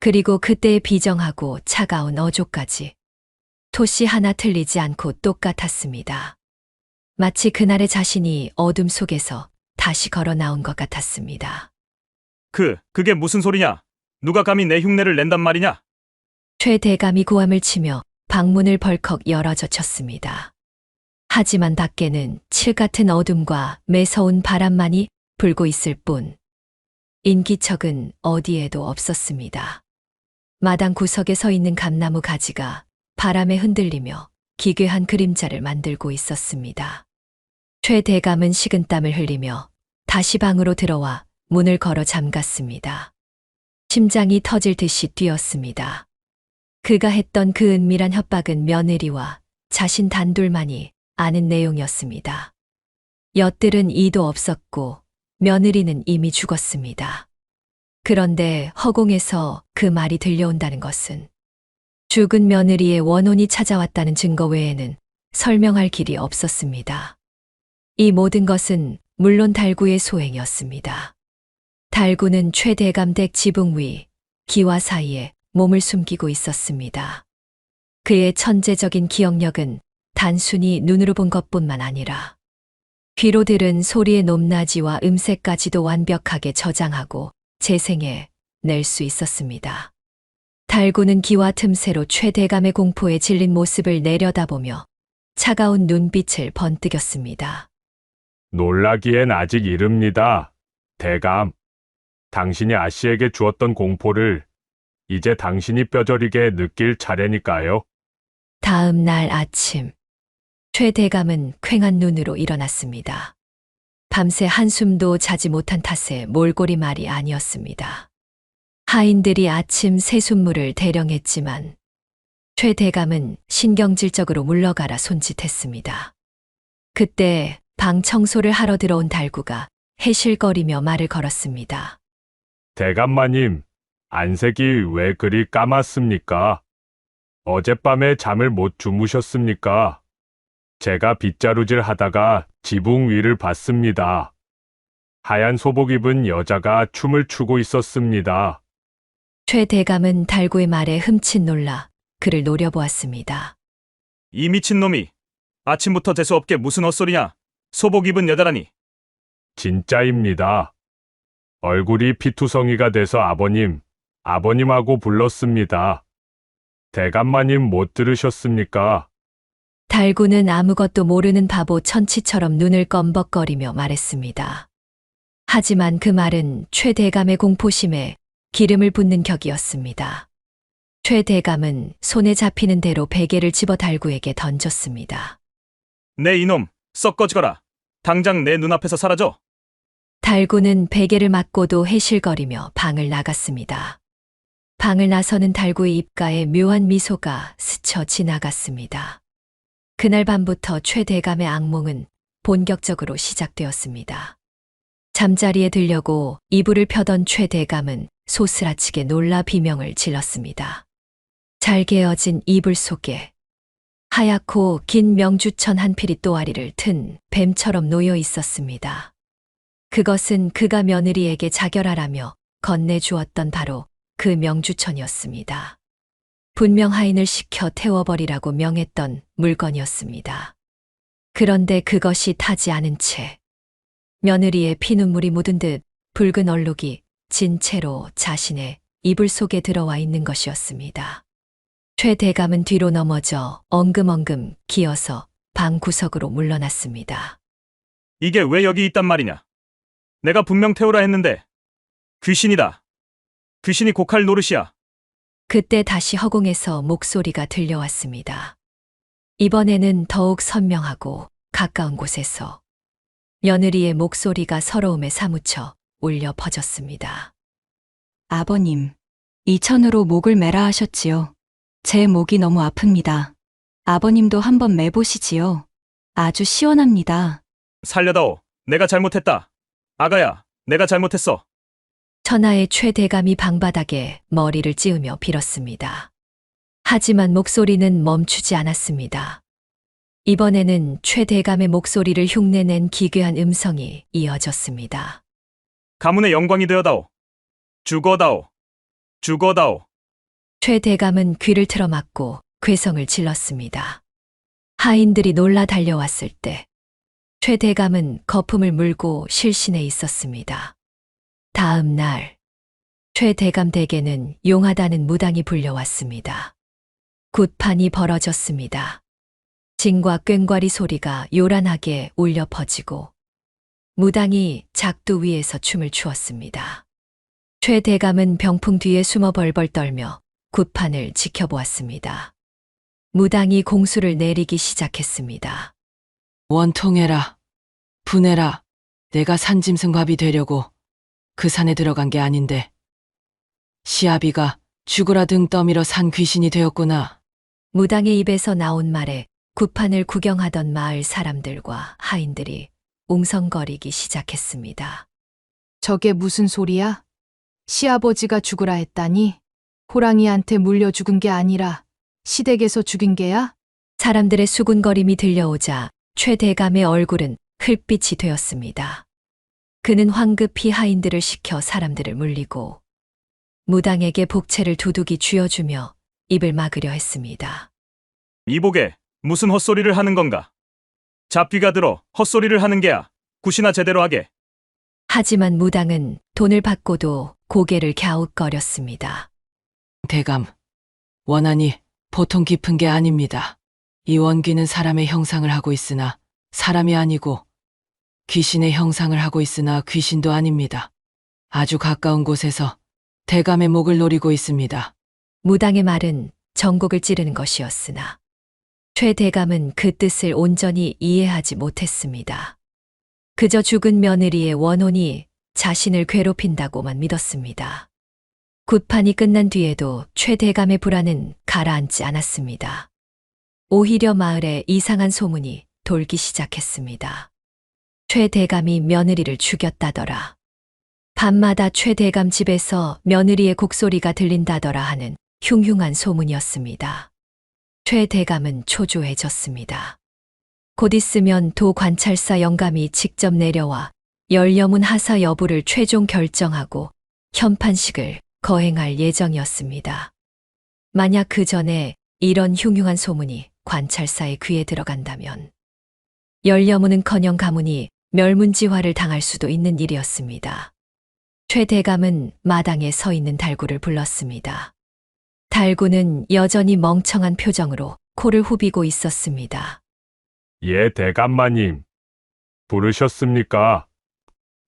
A: 그리고 그때의 비정하고 차가운 어조까지 토시 하나 틀리지 않고 똑같았습니다. 마치 그날의 자신이 어둠 속에서 다시 걸어 나온 것 같았습니다.
B: 그게 무슨 소리냐? 누가 감히 내 흉내를 낸단 말이냐?
A: 최 대감이 고함을 치며 방문을 벌컥 열어젖혔습니다. 하지만 밖에는 칠 같은 어둠과 매서운 바람만이 불고 있을 뿐 인기척은 어디에도 없었습니다. 마당 구석에 서 있는 감나무 가지가 바람에 흔들리며 기괴한 그림자를 만들고 있었습니다. 최 대감은 식은땀을 흘리며 다시 방으로 들어와 문을 걸어 잠갔습니다. 심장이 터질 듯이 뛰었습니다. 그가 했던 그 은밀한 협박은 며느리와 자신 단둘만이 아는 내용이었습니다. 엿들은 이도 없었고 며느리는 이미 죽었습니다. 그런데 허공에서 그 말이 들려온다는 것은 죽은 며느리의 원혼이 찾아왔다는 증거 외에는 설명할 길이 없었습니다. 이 모든 것은 물론 달구의 소행이었습니다. 달구는 최 대감 댁 지붕 위 기와 사이에 몸을 숨기고 있었습니다. 그의 천재적인 기억력은 단순히 눈으로 본 것뿐만 아니라 귀로 들은 소리의 높낮이와 음색까지도 완벽하게 저장하고 재생해 낼 수 있었습니다. 달구는 기와 틈새로 최 대감의 공포에 질린 모습을 내려다보며 차가운 눈빛을 번뜩였습니다.
C: 놀라기엔 아직 이릅니다. 대감, 당신이 아씨에게 주었던 공포를 이제 당신이 뼈저리게 느낄 차례니까요.
A: 다음 날 아침, 최 대감은 퀭한 눈으로 일어났습니다. 밤새 한숨도 자지 못한 탓에 몰골이 말이 아니었습니다. 하인들이 아침 새순물을 대령했지만 최 대감은 신경질적으로 물러가라 손짓했습니다. 그때 방 청소를 하러 들어온 달구가 해실거리며 말을 걸었습니다.
C: 대감마님, 안색이 왜 그리 까맣습니까? 어젯밤에 잠을 못 주무셨습니까? 제가 빗자루질 하다가 지붕 위를 봤습니다. 하얀 소복 입은 여자가 춤을 추고 있었습니다.
A: 최 대감은 달구의 말에 흠칫 놀라 그를 노려보았습니다.
B: 이 미친놈이 아침부터 재수없게 무슨 헛소리냐? 소복 입은 여자라니.
C: 진짜입니다. 얼굴이 피투성이가 돼서 아버님, 아버님하고 불렀습니다. 대감마님 못 들으셨습니까?
A: 달구는 아무것도 모르는 바보 천치처럼 눈을 껌벅거리며 말했습니다. 하지만 그 말은 최 대감의 공포심에 기름을 붓는 격이었습니다. 최 대감은 손에 잡히는 대로 베개를 집어 달구에게 던졌습니다.
B: 내 이놈, 썩 꺼지거라. 당장 내 눈앞에서 사라져.
A: 달구는 베개를 맞고도 해실거리며 방을 나갔습니다. 방을 나서는 달구의 입가에 묘한 미소가 스쳐 지나갔습니다. 그날 밤부터 최 대감의 악몽은 본격적으로 시작되었습니다. 잠자리에 들려고 이불을 펴던 최 대감은 소스라치게 놀라 비명을 질렀습니다. 잘 개어진 이불 속에 하얗고 긴 명주천 한 필이 또아리를 튼 뱀처럼 놓여 있었습니다. 그것은 그가 며느리에게 자결하라며 건네주었던 바로 그 명주천이었습니다. 분명 하인을 시켜 태워버리라고 명했던 물건이었습니다. 그런데 그것이 타지 않은 채 며느리의 피눈물이 묻은 듯 붉은 얼룩이 진 채로 자신의 이불 속에 들어와 있는 것이었습니다. 최 대감은 뒤로 넘어져 엉금엉금 기어서 방 구석으로 물러났습니다.
B: 이게 왜 여기 있단 말이냐? 내가 분명 태우라 했는데. 귀신이다. 귀신이 곡할 노릇이야.
A: 그때 다시 허공에서 목소리가 들려왔습니다. 이번에는 더욱 선명하고 가까운 곳에서 며느리의 목소리가 서러움에 사무쳐 울려 퍼졌습니다.
D: 아버님, 이 천으로 목을 매라 하셨지요. 제 목이 너무 아픕니다. 아버님도 한번 매보시지요. 아주 시원합니다.
B: 살려다오. 내가 잘못했다. 아가야, 내가 잘못했어.
A: 천하의 최 대감이 방바닥에 머리를 찌으며 빌었습니다. 하지만 목소리는 멈추지 않았습니다. 이번에는 최 대감의 목소리를 흉내낸 기괴한 음성이 이어졌습니다.
B: 가문의 영광이 되어다오. 죽어다오. 죽어다오.
A: 최 대감은 귀를 틀어막고 괴성을 질렀습니다. 하인들이 놀라 달려왔을 때 최 대감은 거품을 물고 실신해 있었습니다. 다음 날 최 대감 댁에는 용하다는 무당이 불려왔습니다. 굿판이 벌어졌습니다. 징과 꽹과리 소리가 요란하게 울려 퍼지고 무당이 작두 위에서 춤을 추었습니다. 최 대감은 병풍 뒤에 숨어 벌벌 떨며 굿판을 지켜보았습니다. 무당이 공수를 내리기 시작했습니다.
F: 원통해라. 분해라. 내가 산짐승밥이 되려고 그 산에 들어간 게 아닌데. 시아비가 죽으라 등 떠밀어 산 귀신이 되었구나.
A: 무당의 입에서 나온 말에 굿판을 구경하던 마을 사람들과 하인들이 웅성거리기 시작했습니다.
G: 저게 무슨 소리야? 시아버지가 죽으라 했다니? 호랑이한테 물려 죽은 게 아니라 시댁에서 죽인 게야?
A: 사람들의 수군거림이 들려오자 최 대감의 얼굴은 흙빛이 되었습니다. 그는 황급히 하인들을 시켜 사람들을 물리고 무당에게 복채를 두둑이 쥐어주며 입을 막으려 했습니다.
B: 이복에 무슨 헛소리를 하는 건가? 잡귀가 들어 헛소리를 하는 게야. 굿이나 제대로 하게.
A: 하지만 무당은 돈을 받고도 고개를 갸웃거렸습니다.
F: 대감, 원한이 보통 깊은 게 아닙니다. 이 원귀는 사람의 형상을 하고 있으나 사람이 아니고 귀신의 형상을 하고 있으나 귀신도 아닙니다. 아주 가까운 곳에서 대감의 목을 노리고 있습니다.
A: 무당의 말은 전곡을 찌르는 것이었으나 최 대감은 그 뜻을 온전히 이해하지 못했습니다. 그저 죽은 며느리의 원혼이 자신을 괴롭힌다고만 믿었습니다. 굿판이 끝난 뒤에도 최 대감의 불안은 가라앉지 않았습니다. 오히려 마을에 이상한 소문이 돌기 시작했습니다. 최 대감이 며느리를 죽였다더라. 밤마다 최 대감 집에서 며느리의 곡소리가 들린다더라 하는 흉흉한 소문이었습니다. 최 대감은 초조해졌습니다. 곧 있으면 도 관찰사 영감이 직접 내려와 열여문 하사 여부를 최종 결정하고 현판식을 거행할 예정이었습니다. 만약 그 전에 이런 흉흉한 소문이 관찰사의 귀에 들어간다면 열여문은커녕 가문이 멸문지화를 당할 수도 있는 일이었습니다. 최 대감은 마당에 서 있는 달구를 불렀습니다. 달구는 여전히 멍청한 표정으로 코를 후비고 있었습니다.
C: 예, 대감마님. 부르셨습니까?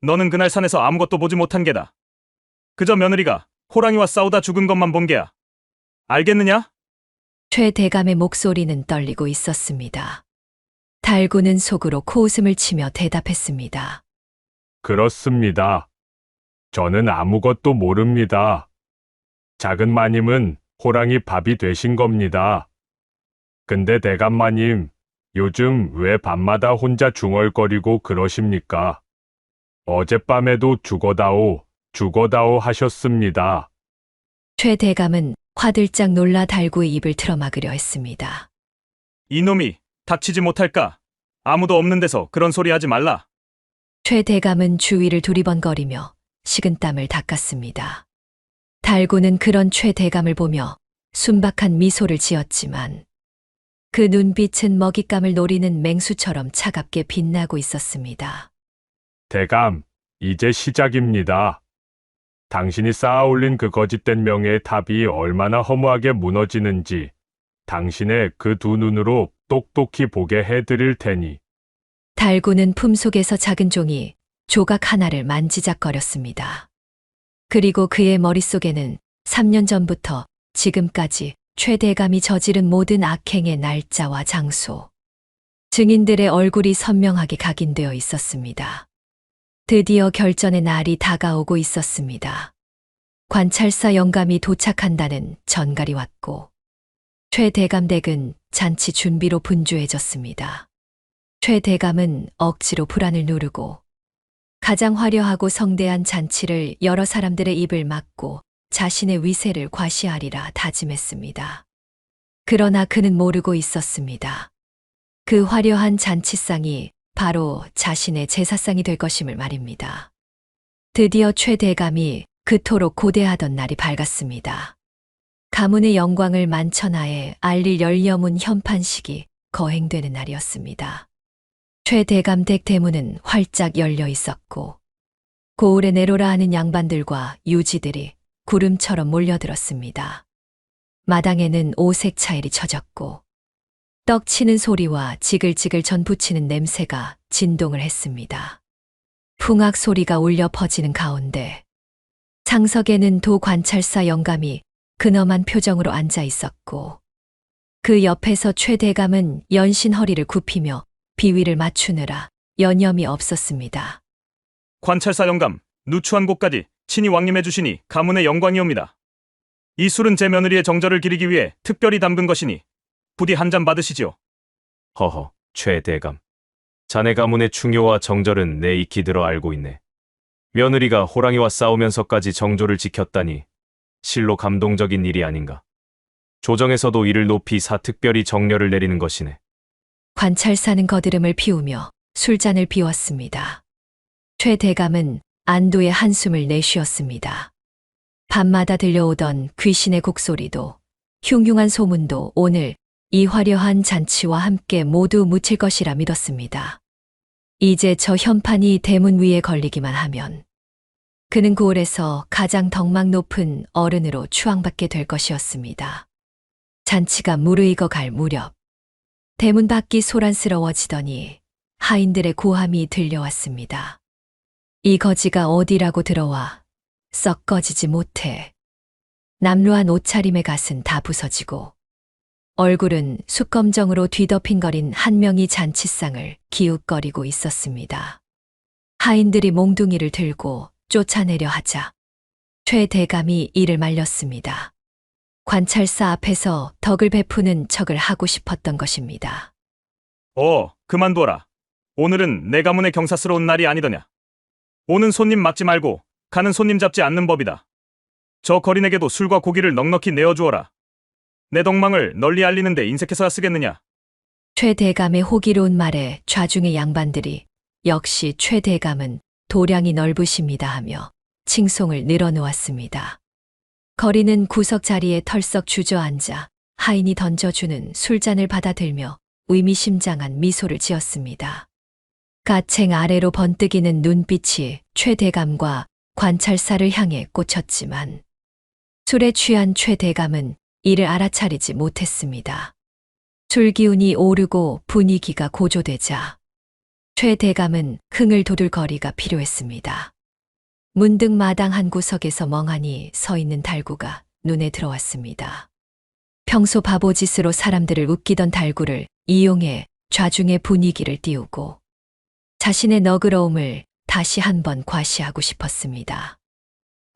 B: 너는 그날 산에서 아무것도 보지 못한 게다. 그저 며느리가 호랑이와 싸우다 죽은 것만 본 게야. 알겠느냐?
A: 최 대감의 목소리는 떨리고 있었습니다. 달구는 속으로 코웃음을 치며 대답했습니다.
C: 그렇습니다. 저는 아무것도 모릅니다. 작은 마님은 호랑이 밥이 되신 겁니다. 근데 대감마님, 요즘 왜 밤마다 혼자 중얼거리고 그러십니까? 어젯밤에도 죽어다오, 죽어다오 하셨습니다.
A: 최 대감은 화들짝 놀라 달구의 입을 틀어막으려 했습니다.
B: 이놈이 닥치지 못할까? 아무도 없는 데서 그런 소리 하지 말라.
A: 최 대감은 주위를 두리번거리며 식은땀을 닦았습니다. 달구는 그런 최 대감을 보며 순박한 미소를 지었지만 그 눈빛은 먹잇감을 노리는 맹수처럼 차갑게 빛나고 있었습니다.
C: 대감, 이제 시작입니다. 당신이 쌓아올린 그 거짓된 명예의 탑이 얼마나 허무하게 무너지는지 당신의 그 두 눈으로 똑똑히 보게 해드릴 테니.
A: 달구는 품속에서 작은 종이 조각 하나를 만지작거렸습니다. 그리고 그의 머릿속에는 3년 전부터 지금까지 최 대감이 저지른 모든 악행의 날짜와 장소, 증인들의 얼굴이 선명하게 각인되어 있었습니다. 드디어 결전의 날이 다가오고 있었습니다. 관찰사 영감이 도착한다는 전갈이 왔고 최 대감 댁은 잔치 준비로 분주해졌습니다. 최 대감은 억지로 불안을 누르고 가장 화려하고 성대한 잔치를 여러 사람들의 입을 막고 자신의 위세를 과시하리라 다짐했습니다. 그러나 그는 모르고 있었습니다. 그 화려한 잔치상이 바로 자신의 제사상이 될 것임을 말입니다. 드디어 최 대감이 그토록 고대하던 날이 밝았습니다. 가문의 영광을 만천하에 알릴 열려문 현판식이 거행되는 날이었습니다. 최 대감 댁 대문은 활짝 열려 있었고 고을에 내로라 하는 양반들과 유지들이 구름처럼 몰려들었습니다. 마당에는 오색 차일이 쳐졌고 떡 치는 소리와 지글지글 전 부치는 냄새가 진동을 했습니다. 풍악 소리가 울려 퍼지는 가운데 상석에는 도 관찰사 영감이 근엄한 표정으로 앉아 있었고 그 옆에서 최 대감은 연신 허리를 굽히며 비위를 맞추느라 여념이 없었습니다.
B: 관찰사 영감, 누추한 곳까지 친히 왕림해 주시니 가문의 영광이옵니다. 이 술은 제 며느리의 정절을 기리기 위해 특별히 담근 것이니 부디 한 잔 받으시지요.
H: 허허, 최 대감. 자네 가문의 충효와 정절은 내 익히 들어 알고 있네. 며느리가 호랑이와 싸우면서까지 정조를 지켰다니 실로 감동적인 일이 아닌가. 조정에서도 이를 높이 사특별히 정렬을 내리는 것이네.
A: 관찰사는 거드름을 피우며 술잔을 비웠습니다. 최 대감은 안도의 한숨을 내쉬었습니다. 밤마다 들려오던 귀신의 곡소리도 흉흉한 소문도 오늘 이 화려한 잔치와 함께 모두 묻힐 것이라 믿었습니다. 이제 저 현판이 대문 위에 걸리기만 하면 그는 고을에서 가장 덕망 높은 어른으로 추앙받게 될 것이었습니다. 잔치가 무르익어 갈 무렵 대문 밖이 소란스러워지더니 하인들의 고함이 들려왔습니다. 이 거지가 어디라고 들어와 썩 꺼지지 못해. 남루한 옷차림의 갓은 다 부서지고 얼굴은 숯검정으로 뒤덮인거린 한 명이 잔치상을 기웃거리고 있었습니다. 하인들이 몽둥이를 들고 쫓아내려 하자 최 대감이 이를 말렸습니다. 관찰사 앞에서 덕을 베푸는 척을 하고 싶었던 것입니다.
B: 그만두어라. 오늘은 내 가문의 경사스러운 날이 아니더냐. 오는 손님 막지 말고 가는 손님 잡지 않는 법이다. 저 거린에게도 술과 고기를 넉넉히 내어주어라. 내 덕망을 널리 알리는데 인색해서야 쓰겠느냐.
A: 최 대감의 호기로운 말에 좌중의 양반들이 역시 최 대감은 도량이 넓으십니다 하며 칭송을 늘어놓았습니다. 거리는 구석 자리에 털썩 주저앉아 하인이 던져주는 술잔을 받아들며 의미심장한 미소를 지었습니다. 가챙 아래로 번뜩이는 눈빛이 최 대감과 관찰사를 향해 꽂혔지만 술에 취한 최 대감은 이를 알아차리지 못했습니다. 술 기운이 오르고 분위기가 고조되자 최 대감은 흥을 돋울 거리가 필요했습니다. 문득 마당 한 구석에서 멍하니 서 있는 달구가 눈에 들어왔습니다. 평소 바보짓으로 사람들을 웃기던 달구를 이용해 좌중의 분위기를 띄우고 자신의 너그러움을 다시 한번 과시하고 싶었습니다.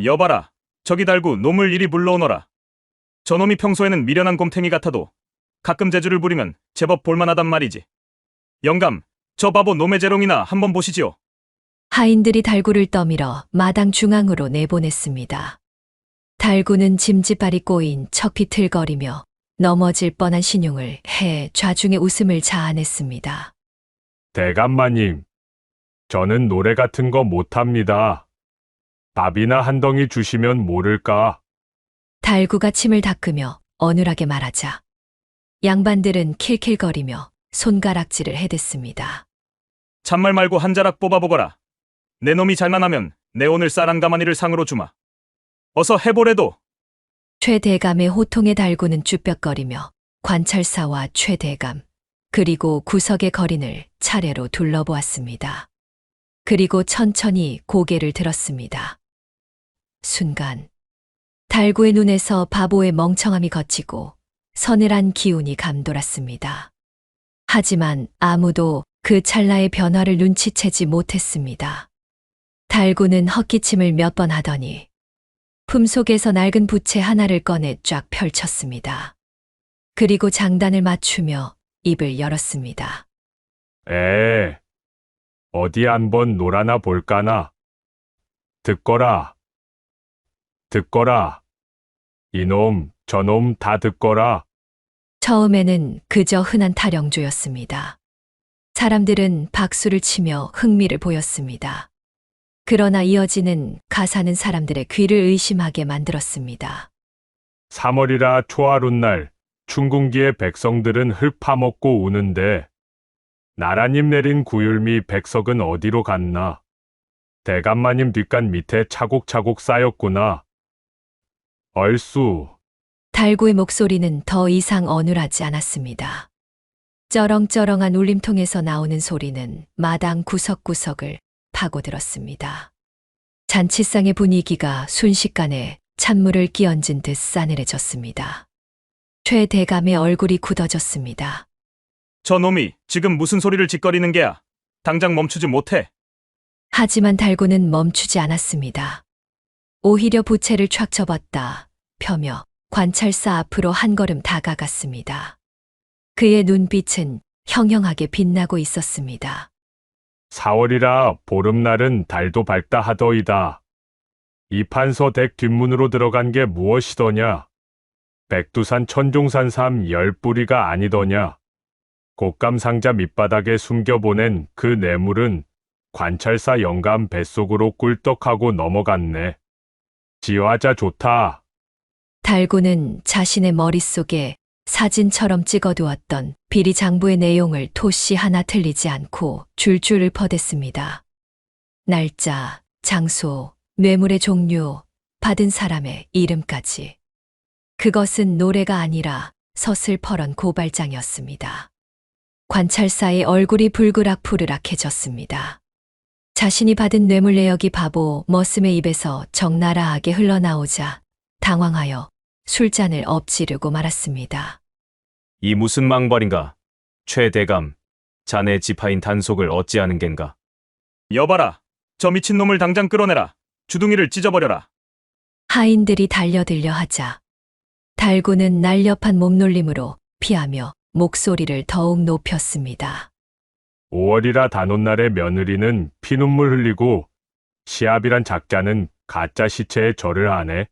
B: 여봐라, 저기 달구 놈을 이리 불러오너라. 저놈이 평소에는 미련한 곰탱이 같아도 가끔 재주를 부리면 제법 볼만하단 말이지. 영감, 저 바보 놈의 재롱이나 한번 보시지요.
A: 하인들이 달구를 떠밀어 마당 중앙으로 내보냈습니다. 달구는 짐짓발이 꼬인 척 비틀거리며 넘어질 뻔한 신용을 해 좌중의 웃음을 자아냈습니다.
C: 대감마님, 저는 노래 같은 거 못합니다. 밥이나 한 덩이 주시면 모를까?
A: 달구가 침을 닦으며 어눌하게 말하자 양반들은 킬킬거리며 손가락질을 해댔습니다.
B: 잔말 말고 한 자락 뽑아보거라. 내 놈이 잘만 하면 내 오늘 쌀 한 가마니를 상으로 주마. 어서 해보래도.
A: 최 대감의 호통에 달구는 쭈뼛거리며 관찰사와 최 대감 그리고 구석의 거린을 차례로 둘러보았습니다. 그리고 천천히 고개를 들었습니다. 순간 달구의 눈에서 바보의 멍청함이 걷히고 서늘한 기운이 감돌았습니다. 하지만 아무도 그 찰나의 변화를 눈치채지 못했습니다. 달구는 헛기침을 몇 번 하더니 품속에서 낡은 부채 하나를 꺼내 쫙 펼쳤습니다. 그리고 장단을 맞추며 입을 열었습니다.
C: 어디 한번 놀아나 볼까나? 듣거라. 듣거라. 이놈, 저놈 다 듣거라.
A: 처음에는 그저 흔한 타령조였습니다. 사람들은 박수를 치며 흥미를 보였습니다. 그러나 이어지는 가사는 사람들의 귀를 의심하게 만들었습니다.
C: 3월이라 초하룻날 춘궁기의 백성들은 흙 파먹고 우는데 나라님 내린 구율미 백석은 어디로 갔나? 대감마님 뒷간 밑에 차곡차곡 쌓였구나. 얼쑤.
A: 달구의 목소리는 더 이상 어눌하지 않았습니다. 쩌렁쩌렁한 울림통에서 나오는 소리는 마당 구석구석을 파고들었습니다. 잔치상의 분위기가 순식간에 찬물을 끼얹은 듯 싸늘해졌습니다. 최 대감의 얼굴이 굳어졌습니다.
B: 저 놈이 지금 무슨 소리를 짓거리는 게야. 당장 멈추지 못해.
A: 하지만 달구는 멈추지 않았습니다. 오히려 부채를 촥 접었다 펴며 관찰사 앞으로 한 걸음 다가갔습니다. 그의 눈빛은 형형하게 빛나고 있었습니다.
C: 4월이라 보름날은 달도 밝다 하더이다. 이판서 댁 뒷문으로 들어간 게 무엇이더냐? 백두산 천종산 삼 10뿌리가 아니더냐? 곶감상자 밑바닥에 숨겨보낸 그 뇌물은 관찰사 영감 뱃속으로 꿀떡하고 넘어갔네. 지화자 좋다.
A: 달구는 자신의 머릿속에 사진처럼 찍어두었던 비리 장부의 내용을 토시 하나 틀리지 않고 줄줄 읊어댔습니다. 날짜, 장소, 뇌물의 종류, 받은 사람의 이름까지. 그것은 노래가 아니라 서슬퍼런 고발장이었습니다. 관찰사의 얼굴이 불그락푸르락해졌습니다. 자신이 받은 뇌물 내역이 바보 머슴의 입에서 적나라하게 흘러나오자 당황하여 술잔을 엎지르고 말았습니다.
H: 이 무슨 망발인가? 최 대감, 자네 지파인 단속을 어찌하는 겐가?
B: 여봐라, 저 미친놈을 당장 끌어내라. 주둥이를 찢어버려라.
A: 하인들이 달려들려 하자 달구는 날렵한 몸놀림으로 피하며 목소리를 더욱 높였습니다.
C: 5월이라 단오날의 며느리는 피눈물 흘리고 시합이란 작자는 가짜 시체에 절을 하네.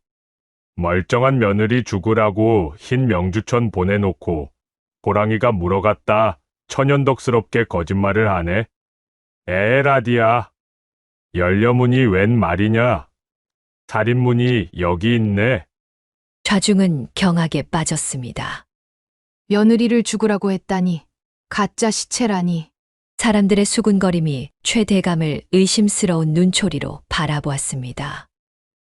C: 멀쩡한 며느리 죽으라고 흰 명주천 보내놓고 호랑이가 물어갔다 천연덕스럽게 거짓말을 하네. 에라디야. 열려문이 웬 말이냐. 살인문이 여기 있네.
A: 좌중은 경악에 빠졌습니다.
G: 며느리를 죽으라고 했다니, 가짜 시체라니.
A: 사람들의 수군거림이 최 대감을 의심스러운 눈초리로 바라보았습니다.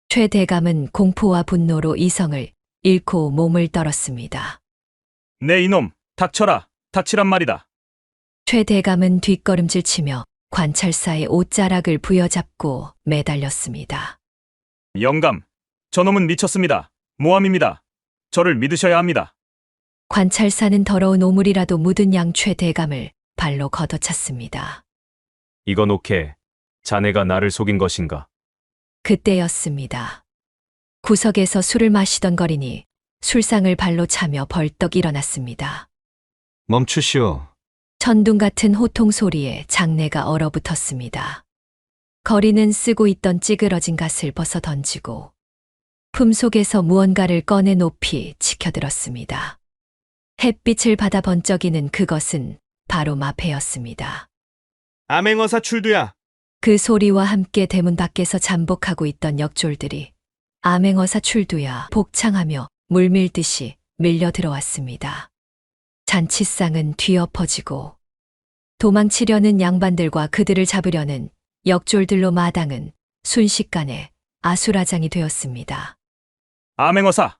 A: 최 대감은 공포와 분노로 이성을 잃고 몸을 떨었습니다.
B: 내 이놈, 닥쳐라, 닥치란 말이다.
A: 최 대감은 뒷걸음질 치며 관찰사의 옷자락을 부여잡고 매달렸습니다.
B: 영감, 저놈은 미쳤습니다. 모함입니다. 저를 믿으셔야 합니다.
A: 관찰사는 더러운 오물이라도 묻은 양 최 대감을 발로 걷어찼습니다.
H: 이건 옥해. 자네가 나를 속인 것인가?
A: 그때였습니다. 구석에서 술을 마시던 거린이 술상을 발로 차며 벌떡 일어났습니다.
I: 멈추시오.
A: 천둥 같은 호통 소리에 장내가 얼어붙었습니다. 거린은 쓰고 있던 찌그러진 갓을 벗어 던지고 품속에서 무언가를 꺼내 높이 치켜들었습니다. 햇빛을 받아 번쩍이는 그것은 바로 마패였습니다.
E: 암행어사 출두야.
A: 그 소리와 함께 대문 밖에서 잠복하고 있던 역졸들이 암행어사 출두야 복창하며 물밀듯이 밀려 들어왔습니다. 잔치상은 뒤엎어지고 도망치려는 양반들과 그들을 잡으려는 역졸들로 마당은 순식간에 아수라장이 되었습니다.
B: 암행어사,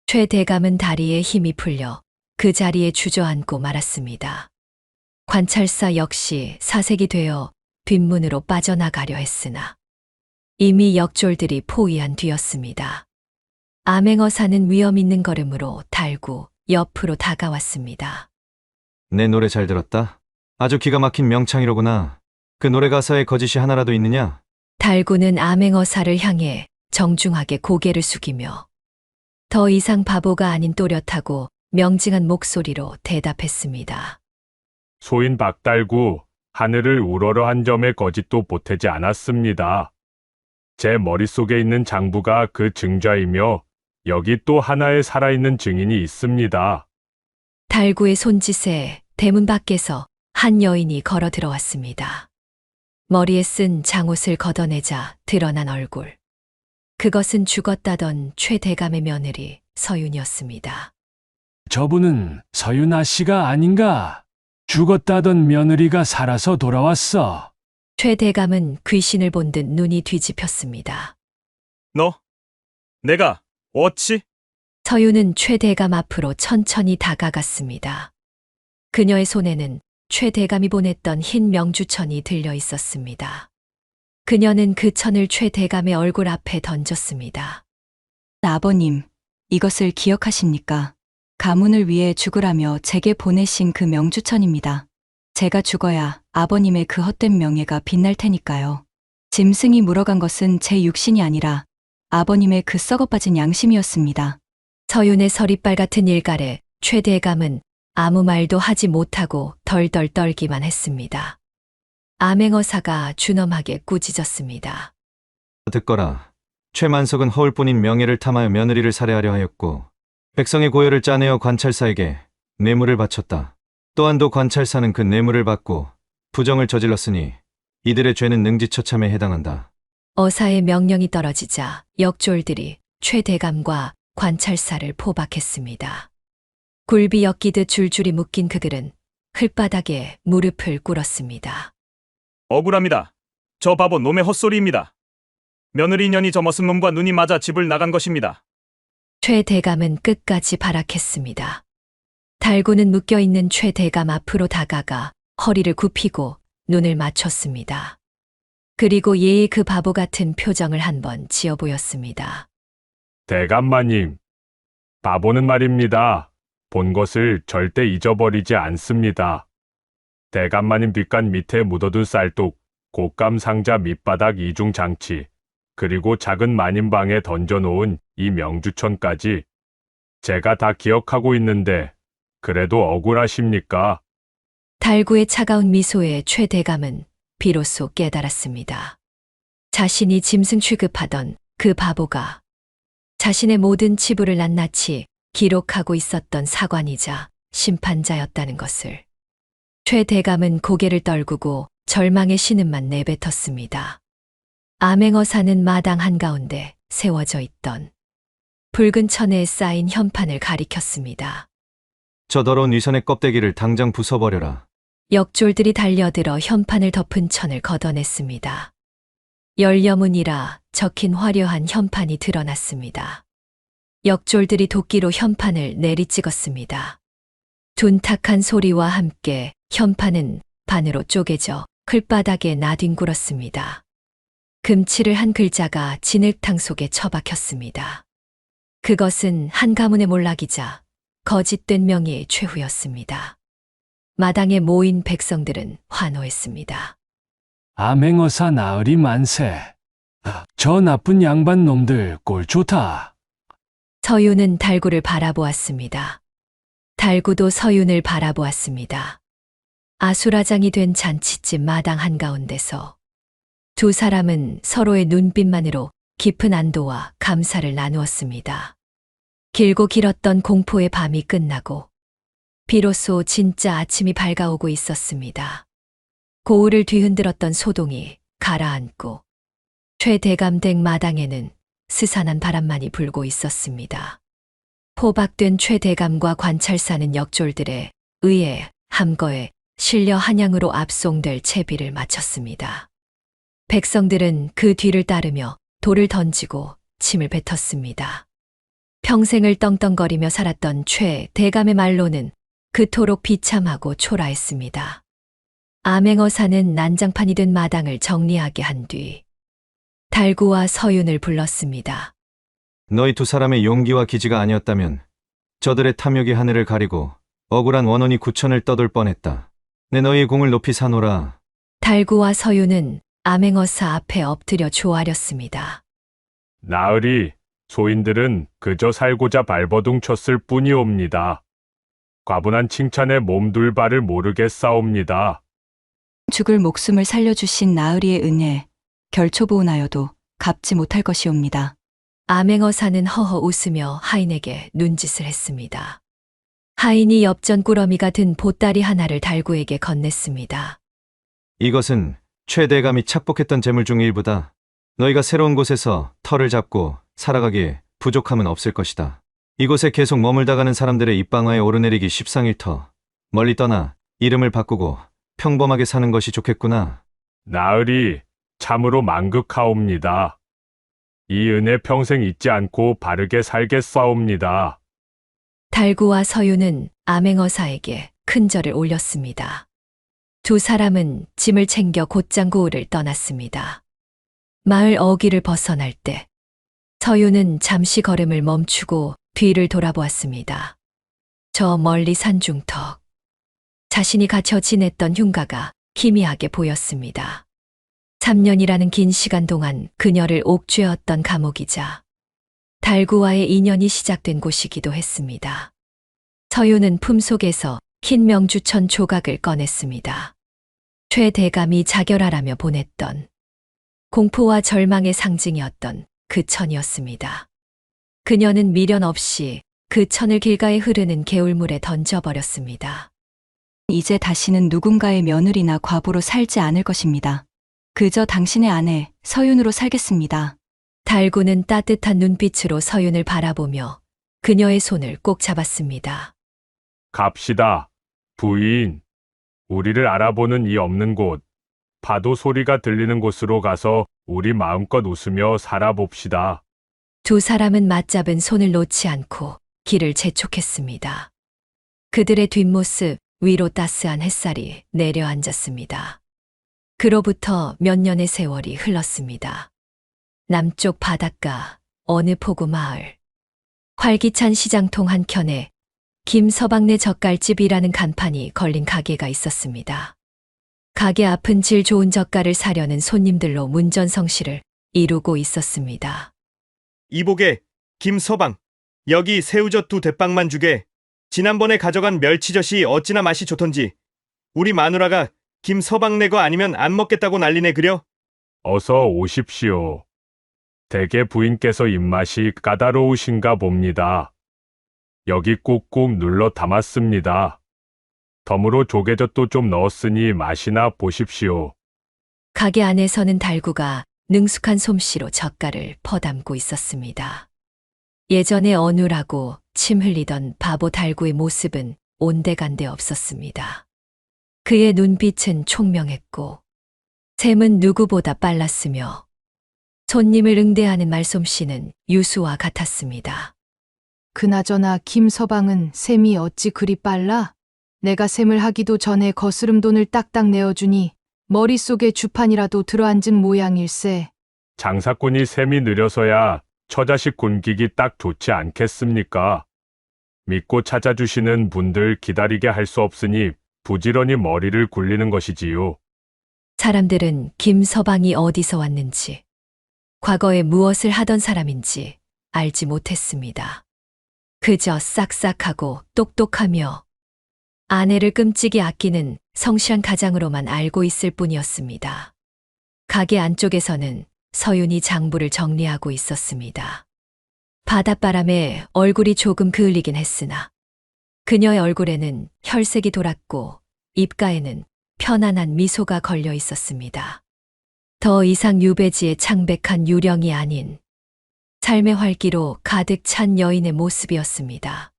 A: 최 대감은 다리에 힘이 풀려 그 자리에 주저앉고 말았습니다. 관찰사 역시 사색이 되어 뒷문으로 빠져나가려 했으나 이미 역졸들이 포위한 뒤였습니다. 암행어사는 위험 있는 걸음으로 달구 옆으로 다가왔습니다.
I: 내 노래 잘 들었다. 아주 기가 막힌 명창이로구나. 그 노래 가사에 거짓이 하나라도 있느냐?
A: 달구는 암행어사를 향해 정중하게 고개를 숙이며 더 이상 바보가 아닌 또렷하고 명징한 목소리로 대답했습니다.
C: 소인 박달구, 하늘을 우러러 한 점의 거짓도 보태지 않았습니다. 제 머릿속에 있는 장부가 그 증자이며 여기 또 하나의 살아있는 증인이 있습니다.
A: 달구의 손짓에 대문 밖에서 한 여인이 걸어 들어왔습니다. 머리에 쓴 장옷을 걷어내자 드러난 얼굴. 그것은 죽었다던 최 대감의 며느리 서윤이었습니다.
J: 저분은 서윤아 씨가 아닌가? 죽었다던 며느리가 살아서 돌아왔어.
A: 최 대감은 귀신을 본 듯 눈이 뒤집혔습니다.
B: 내가 어찌?
A: 서윤은 최 대감 앞으로 천천히 다가갔습니다. 그녀의 손에는 최 대감이 보냈던 흰 명주천이 들려 있었습니다. 그녀는 그 천을 최 대감의 얼굴 앞에 던졌습니다.
D: 아버님, 이것을 기억하십니까? 가문을 위해 죽으라며 제게 보내신 그 명주천입니다. 제가 죽어야 아버님의 그 헛된 명예가 빛날 테니까요. 짐승이 물어간 것은 제 육신이 아니라 아버님의 그 썩어빠진 양심이었습니다.
A: 서윤의 서리빨 같은 일갈에 최 대감은 아무 말도 하지 못하고 덜덜 떨기만 했습니다. 암행어사가 준엄하게 꾸짖었습니다.
I: 듣거라. 최만석은 허울뿐인 명예를 탐하여 며느리를 살해하려 하였고 백성의 고열을 짜내어 관찰사에게 뇌물을 바쳤다. 또한도 관찰사는 그 뇌물을 받고 부정을 저질렀으니 이들의 죄는 능지처참에 해당한다.
A: 어사의 명령이 떨어지자 역졸들이 최 대감과 관찰사를 포박했습니다. 굴비 엮이듯 줄줄이 묶인 그들은 흙바닥에 무릎을 꿇었습니다.
B: 억울합니다. 저 바보 놈의 헛소리입니다. 며느리 인연이 저 머슴 놈과 눈이 맞아 집을 나간 것입니다.
A: 최 대감은 끝까지 발악했습니다. 달구는 묶여있는 최 대감 앞으로 다가가 허리를 굽히고 눈을 맞췄습니다. 그리고 예의 그 바보 같은 표정을 한번 지어 보였습니다.
C: 대감마님, 바보는 말입니다. 본 것을 절대 잊어버리지 않습니다. 대감마님 뒷간 밑에 묻어둔 쌀독, 곶감 상자 밑바닥 이중 장치, 그리고 작은 마님방에 던져놓은 이 명주천까지 제가 다 기억하고 있는데 그래도 억울하십니까?
A: 달구의 차가운 미소에 최 대감은 비로소 깨달았습니다. 자신이 짐승 취급하던 그 바보가 자신의 모든 치부를 낱낱이 기록하고 있었던 사관이자 심판자였다는 것을. 최 대감은 고개를 떨구고 절망의 신음만 내뱉었습니다. 암행어사는 마당 한가운데 세워져 있던 붉은 천에 쌓인 현판을 가리켰습니다.
I: 저 더러운 위선의 껍데기를 당장 부숴버려라.
A: 역졸들이 달려들어 현판을 덮은 천을 걷어냈습니다. 열여문이라 적힌 화려한 현판이 드러났습니다. 역졸들이 도끼로 현판을 내리찍었습니다. 둔탁한 소리와 함께 현판은 반으로 쪼개져 클바닥에 나뒹굴었습니다. 금칠을 한 글자가 진흙탕 속에 처박혔습니다. 그것은 한 가문의 몰락이자 거짓된 명예의 최후였습니다. 마당에 모인 백성들은 환호했습니다.
J: 암행어사 나으리 만세. 저 나쁜 양반 놈들 꼴 좋다.
A: 서윤은 달구를 바라보았습니다. 달구도 서윤을 바라보았습니다. 아수라장이 된 잔치집 마당 한가운데서 두 사람은 서로의 눈빛만으로 깊은 안도와 감사를 나누었습니다. 길고 길었던 공포의 밤이 끝나고 비로소 진짜 아침이 밝아오고 있었습니다. 고을을 뒤흔들었던 소동이 가라앉고 최대감댁 마당에는 스산한 바람만이 불고 있었습니다. 포박된 최대감과 관찰사는 역졸들의 의에 함거에 실려 한양으로 압송될 채비를 마쳤습니다. 백성들은 그 뒤를 따르며 돌을 던지고 침을 뱉었습니다. 평생을 떵떵거리며 살았던 최대감의 말로는 그토록 비참하고 초라했습니다. 암행어사는 난장판이 된 마당을 정리하게 한 뒤 달구와 서윤을 불렀습니다.
I: 너희 두 사람의 용기와 기지가 아니었다면 저들의 탐욕이 하늘을 가리고 억울한 원혼이 구천을 떠돌 뻔했다. 내 너희의 공을 높이 사노라.
A: 달구와 서윤은 암행어사 앞에 엎드려 조아렸습니다.
C: 나으리, 소인들은 그저 살고자 발버둥 쳤을 뿐이옵니다. 과분한 칭찬에 몸둘 바를 모르겠사옵니다.
D: 죽을 목숨을 살려주신 나으리의 은혜, 결초보은하여도 갚지 못할 것이옵니다.
A: 암행어사는 허허 웃으며 하인에게 눈짓을 했습니다. 하인이 엽전 꾸러미가 든 보따리 하나를 달구에게 건넸습니다.
I: 이것은 최대감이 착복했던 재물 중 일부다. 너희가 새로운 곳에서 터를 잡고 살아가기에 부족함은 없을 것이다. 이곳에 계속 머물다가는 사람들의 입방아에 오르내리기 십상일터. 멀리 떠나 이름을 바꾸고 평범하게 사는 것이 좋겠구나.
C: 나으리, 참으로 만극하옵니다. 이 은혜 평생 잊지 않고 바르게 살겠사옵니다.
A: 달구와 서윤은 암행어사에게 큰 절을 올렸습니다. 두 사람은 짐을 챙겨 곧장 고을을 떠났습니다. 마을 어귀를 벗어날 때 서윤은 잠시 걸음을 멈추고 뒤를 돌아보았습니다. 저 멀리 산중턱. 자신이 갇혀 지냈던 흉가가 기미하게 보였습니다. 3년이라는 긴 시간 동안 그녀를 옥죄었던 감옥이자 달구와의 인연이 시작된 곳이기도 했습니다. 서윤은 품속에서 흰 명주천 조각을 꺼냈습니다. 최대감이 자결하라며 보냈던 공포와 절망의 상징이었던 그 천이었습니다. 그녀는 미련 없이 그 천을 길가에 흐르는 개울물에 던져버렸습니다.
D: 이제 다시는 누군가의 며느리나 과부로 살지 않을 것입니다. 그저 당신의 아내 서윤으로 살겠습니다.
A: 달구는 따뜻한 눈빛으로 서윤을 바라보며 그녀의 손을 꼭 잡았습니다.
C: 갑시다, 부인. 우리를 알아보는 이 없는 곳, 파도 소리가 들리는 곳으로 가서 우리 마음껏 웃으며 살아봅시다.
A: 두 사람은 맞잡은 손을 놓지 않고 길을 재촉했습니다. 그들의 뒷모습 위로 따스한 햇살이 내려앉았습니다. 그로부터 몇 년의 세월이 흘렀습니다. 남쪽 바닷가 어느 포구 마을. 활기찬 시장통 한켠에 김서방네 젓갈집이라는 간판이 걸린 가게가 있었습니다. 가게 앞은 질 좋은 젓갈을 사려는 손님들로 문전성시를 이루고 있었습니다.
E: 이보게, 김서방. 여기 새우젓 2대빵만 주게. 지난번에 가져간 멸치젓이 어찌나 맛이 좋던지. 우리 마누라가 김서방네 거 아니면 안 먹겠다고 난리네 그려.
C: 어서 오십시오. 대개 부인께서 입맛이 까다로우신가 봅니다. 여기 꾹꾹 눌러 담았습니다. 덤으로 조개젓도 좀 넣었으니 맛이나 보십시오.
A: 가게 안에서는 달구가 능숙한 솜씨로 젓갈을 퍼담고 있었습니다. 예전에 어눌하고 침 흘리던 바보 달구의 모습은 온데간데 없었습니다. 그의 눈빛은 총명했고 셈은 누구보다 빨랐으며 손님을 응대하는 말솜씨는 유수와 같았습니다.
G: 그나저나 김서방은 셈이 어찌 그리 빨라? 내가 셈을 하기도 전에 거스름 돈을 딱딱 내어주니 머릿속에 주판이라도 들어앉은 모양일세.
C: 장사꾼이 셈이 느려서야 처자식 굶기기 딱 좋지 않겠습니까? 믿고 찾아주시는 분들 기다리게 할 수 없으니 부지런히 머리를 굴리는 것이지요.
A: 사람들은 김서방이 어디서 왔는지, 과거에 무엇을 하던 사람인지 알지 못했습니다. 그저 싹싹하고 똑똑하며 아내를 끔찍이 아끼는 성실한 가장으로만 알고 있을 뿐이었습니다. 가게 안쪽에서는 서윤이 장부를 정리하고 있었습니다. 바닷바람에 얼굴이 조금 그을리긴 했으나 그녀의 얼굴에는 혈색이 돌았고 입가에는 편안한 미소가 걸려 있었습니다. 더 이상 유배지의 창백한 유령이 아닌 삶의 활기로 가득 찬 여인의 모습이었습니다.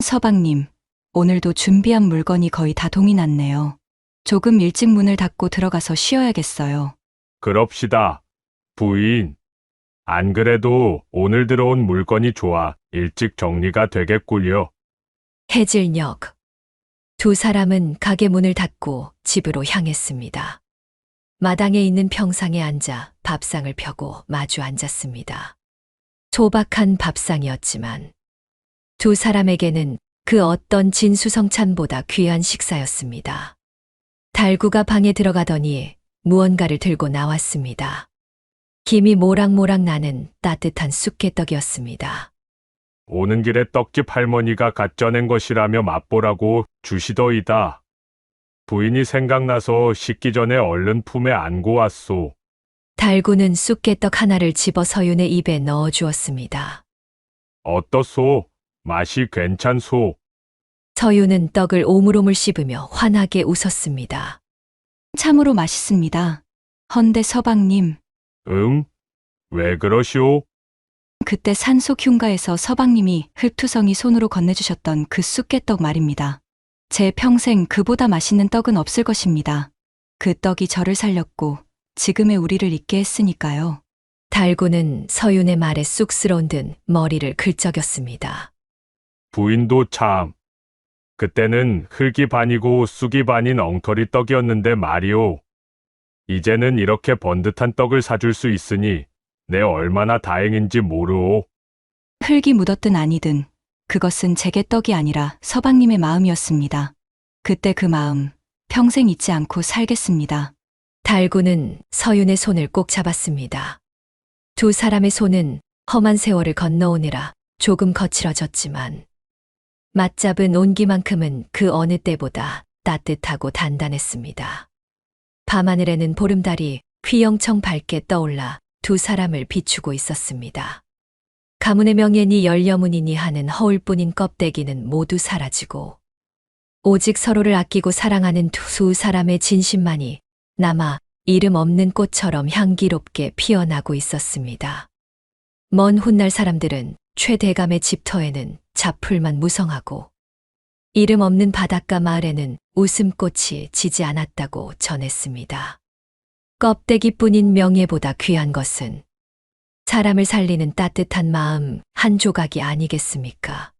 D: 서방님, 오늘도 준비한 물건이 거의 다 동이 났네요. 조금 일찍 문을 닫고 들어가서 쉬어야겠어요.
C: 그럽시다. 부인. 안 그래도 오늘 들어온 물건이 좋아 일찍 정리가 되겠군요.
A: 해질녘 두 사람은 가게 문을 닫고 집으로 향했습니다. 마당에 있는 평상에 앉아 밥상을 펴고 마주 앉았습니다. 소박한 밥상이었지만 두 사람에게는 그 어떤 진수성찬보다 귀한 식사였습니다. 달구가 방에 들어가더니 무언가를 들고 나왔습니다. 김이 모락모락 나는 따뜻한 쑥개떡이었습니다.
C: 오는 길에 떡집 할머니가 갓 쪄낸 것이라며 맛보라고 주시더이다. 부인이 생각나서 식기 전에 얼른 품에 안고 왔소.
A: 달구는 쑥개떡 하나를 집어 서윤의 입에 넣어 주었습니다.
C: 어떻소? 맛이 괜찮소?
A: 서윤은 떡을 오물오물 씹으며 환하게 웃었습니다.
D: 참으로 맛있습니다. 헌데 서방님,
C: 응? 왜 그러시오?
D: 그때 산속 흉가에서 서방님이 흙투성이 손으로 건네주셨던 그 쑥개떡 말입니다. 제 평생 그보다 맛있는 떡은 없을 것입니다. 그 떡이 저를 살렸고 지금의 우리를 있게 했으니까요.
A: 달구는 서윤의 말에 쑥스러운 듯 머리를 긁적였습니다.
C: 부인도 참. 그때는 흙이 반이고 쑥이 반인 엉터리 떡이었는데 말이오. 이제는 이렇게 번듯한 떡을 사줄 수 있으니 내 얼마나 다행인지 모르오.
D: 흙이 묻었든 아니든 그것은 제게 떡이 아니라 서방님의 마음이었습니다. 그때 그 마음 평생 잊지 않고 살겠습니다.
A: 달구는 서윤의 손을 꼭 잡았습니다. 두 사람의 손은 험한 세월을 건너오느라 조금 거칠어졌지만 맞잡은 온기만큼은 그 어느 때보다 따뜻하고 단단했습니다. 밤하늘에는 보름달이 휘영청 밝게 떠올라 두 사람을 비추고 있었습니다. 가문의 명예니 열려문이니 하는 허울뿐인 껍데기는 모두 사라지고 오직 서로를 아끼고 사랑하는 두 사람의 진심만이 남아 이름 없는 꽃처럼 향기롭게 피어나고 있었습니다. 먼 훗날 사람들은 최대감의 집터에는 잡풀만 무성하고 이름 없는 바닷가 마을에는 웃음꽃이 지지 않았다고 전했습니다. 껍데기뿐인 명예보다 귀한 것은 사람을 살리는 따뜻한 마음 한 조각이 아니겠습니까?